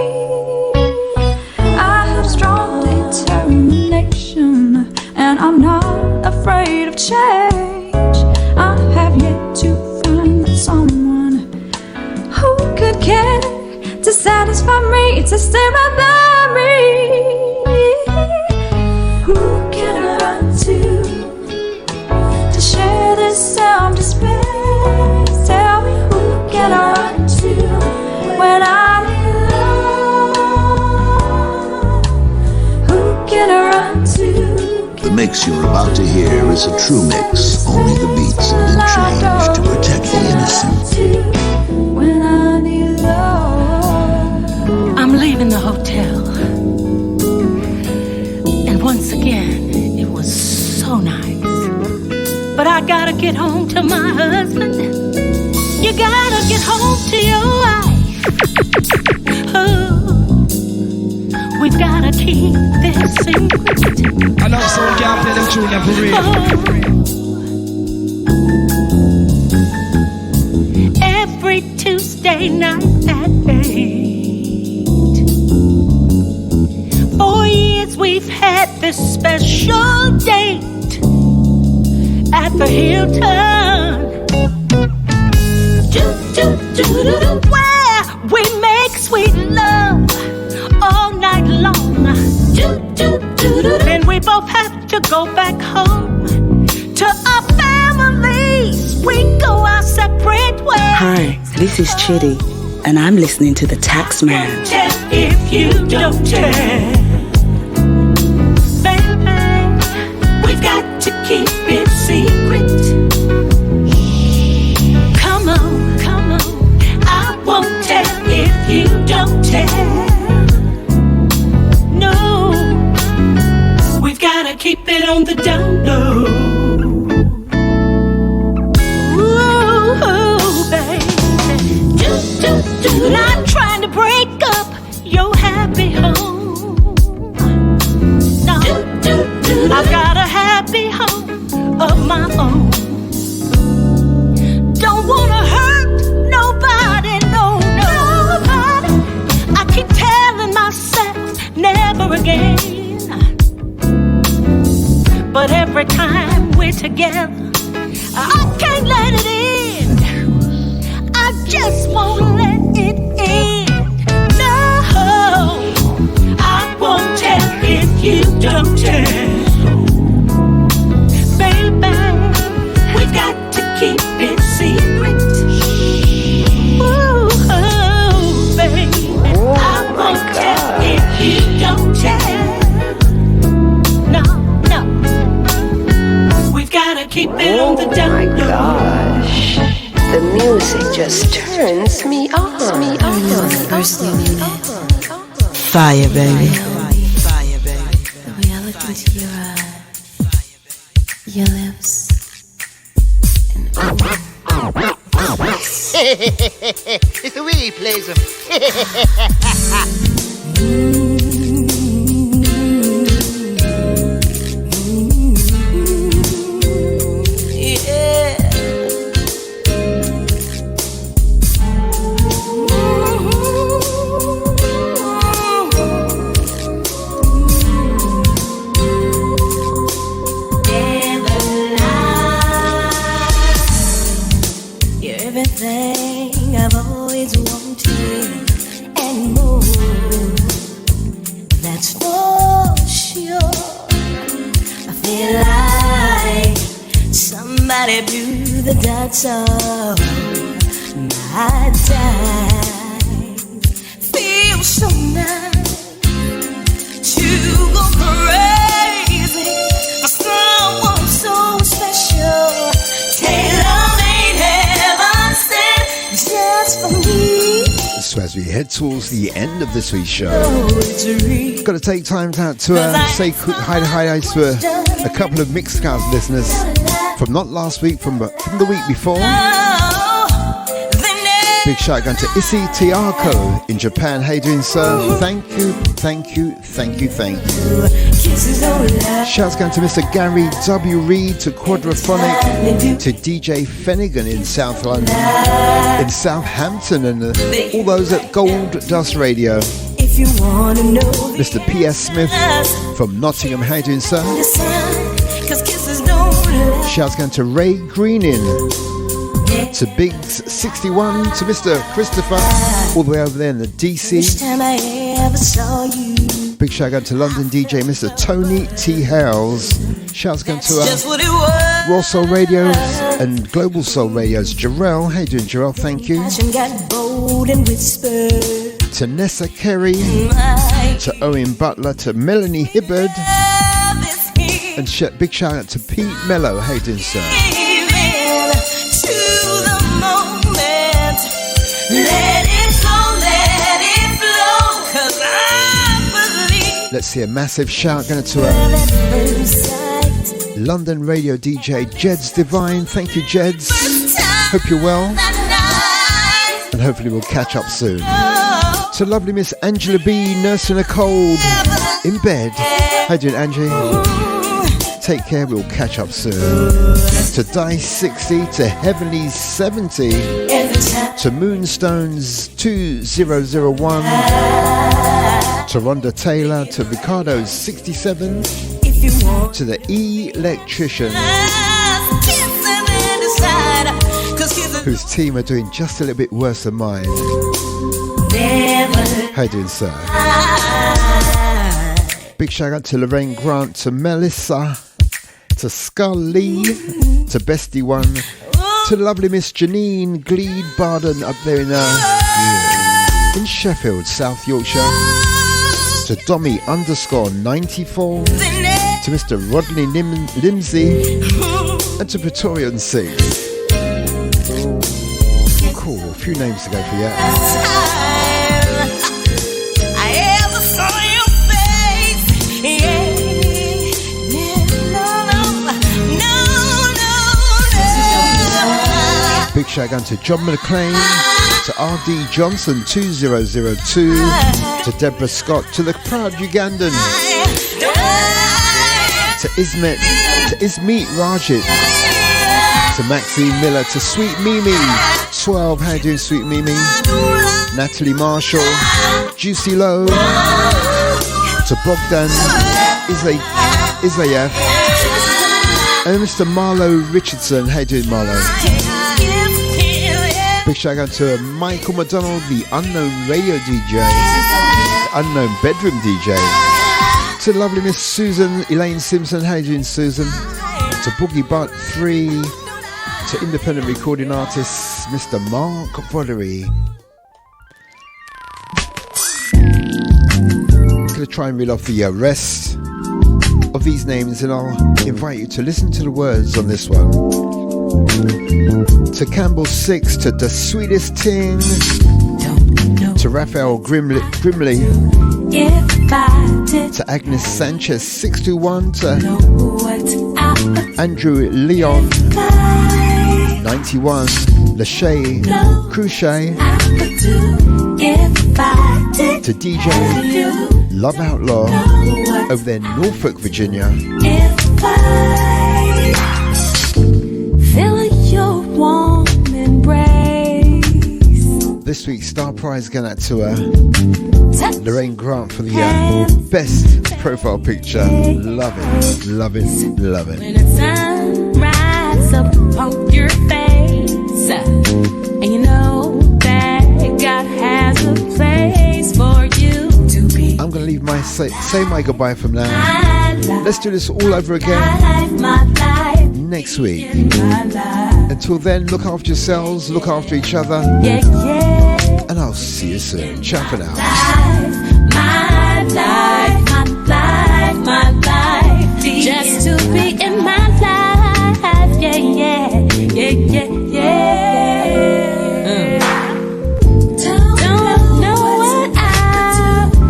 I have strong determination, and I'm not afraid of change. I have yet to find someone who could care to satisfy me, to stay right by me. Who can I run to share this empty space? Tell me, who can I run to when I'm in love? Who can I run to? The mix you're about to hear is a true mix. Only the beats have been changed to protect the innocent. When I need love. I'm leaving the hotel. And once again, it was so nice. But I gotta get home to my husband. You gotta get home to your wife. Oh, we've gotta keep this secret. I love someone can't play them tune for real. Every Tuesday night at 8. 4 years we've had this special date at the Hilton, where we make sweet love all night long. Then we both have to go back home to our families. We go our separate ways. Hi, this is Chidi, and I'm listening to the Taxman. If you don't tell, baby, we've got to keep it secret. Come on, I won't tell if you don't tell. No, we've got to keep it on the down low. Ooh, baby, not trying to break up your happy home. No, I've got a happy home of my own. Don't wanna hurt nobody, no, nobody. I keep telling myself never again. But every time we're together, I can't let it in. I just won't let it in. No, I won't tell if you don't tell. Baby, we've got to keep it on the down low. My gosh, the music just turns me on. First thing you did. Fire, baby. The way I looked into your eyes, your lips, It's the way he plays them. Everything I've always wanted and more. That's for sure. I feel like somebody blew the dots off my time. Feels so nice to go crazy for someone so special. Tailor-made heaven sent just for me. So as we head towards the end of this week's show, got to take time out to say hi to a couple of Mixcloud listeners from not last week, from the week before. Big shout out to Issy Tiako in Japan. How you doing, sir? Thank you. Shouts going to Mr. Gary W. Reed, to Quadraphonic, to DJ Fennigan in South London, in Southampton, and all those at Gold Dust Radio. If you want to know Mr. P.S. Smith from Nottingham. How you doing, sir? Shouts going to Ray Greening, to Biggs 61, to Mr. Christopher, all the way over there in the DC. time I ever saw you. Big shout out to London DJ Mr. Tony T. Hales. Shouts going to Just what it was. Raw Soul Radios and Global Soul Radios. Jarrell, how you doing, Jarrell? Thank you. Passion got bold and whispered. To Nessa Kerry, to Owen Butler, to Melanie Hibbard, and big shout out to Pete Mello. How you doing, sir? Let's see a massive shout going to London radio DJ Jed's Divine. Thank you, Jeds. Hope you're well, and hopefully we'll catch up soon. To lovely Miss Angela B, nursing a cold in bed. How you doing, Angie? Take care, we'll catch up soon. To Dice 60, to Heavenly 70, to Moonstones 2001, to Rhonda Taylor, to Ricardo 67, to the Electrician, whose team are doing just a little bit worse than mine. How you doing, sir? Big shout out to Lorraine Grant, to Melissa, to Scully, to Bestie One, to lovely Miss Janine Gleed Barden up there in Sheffield, South Yorkshire, to Dommy _94, to Mr. Rodney Limsey, and to Praetorian 6. Cool, a few names to go for yet. Big shout out to John McLean, to RD Johnson 2002, to Deborah Scott, to the proud Ugandan, to Ismeet Rajit, to Maxine Miller, to Sweet Mimi 12, how you doing, Sweet Mimi? Natalie Marshall, Juicy Low, to Bogdan Isayev, and Mr. Marlo Richardson. How you doing, Marlo? Big shout out to Michael McDonald, the unknown radio DJ, the unknown bedroom DJ. To lovely Miss Susan Elaine Simpson. How you doing, Susan? To Boogie Butt 3, to independent recording artist Mr. Mark Broderick. Gonna try and reel off the rest of these names, and I'll invite you to listen to the words on this one. To Campbell 6, to The Sweetest Ting, to Raphael Grimley, to Agnes Sanchez 621, to Andrew Leon 91, Lachey Cruchet, to DJ Love Outlaw over there in Norfolk, Virginia. Feel your warm embrace. This week's Star Prize going out to Lorraine Grant for the best profile picture. Love it, love it, love it. When the sun rises up on your face, and you know that God has a place for you to be. I'm going to leave say my goodbye from now. Let's do this all over again next week. Until then, look after yourselves, look after each other, and I'll see you soon. Ciao for now. My life, just to be in my life, yeah. Don't know what I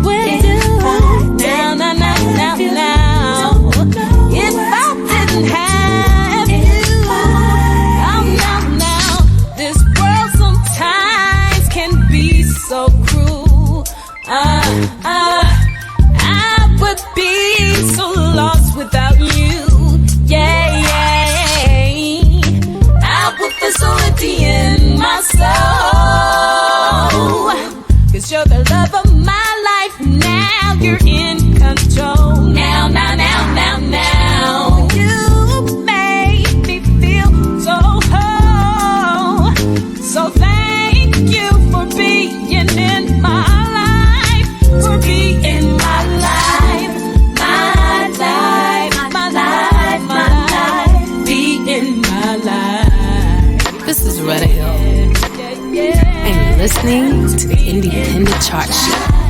would do now. If I didn't have you, now. This world sometimes can be so cruel. I would be so lost without you. Yeah. I would feel so empty in my soul. 'Cause you're the love of my life. Now you're in control. Now. You made me feel so whole. So thank you for being in my life. For being my life. Be in my life. This is Radio. And you're listening to the Independent Chart Show.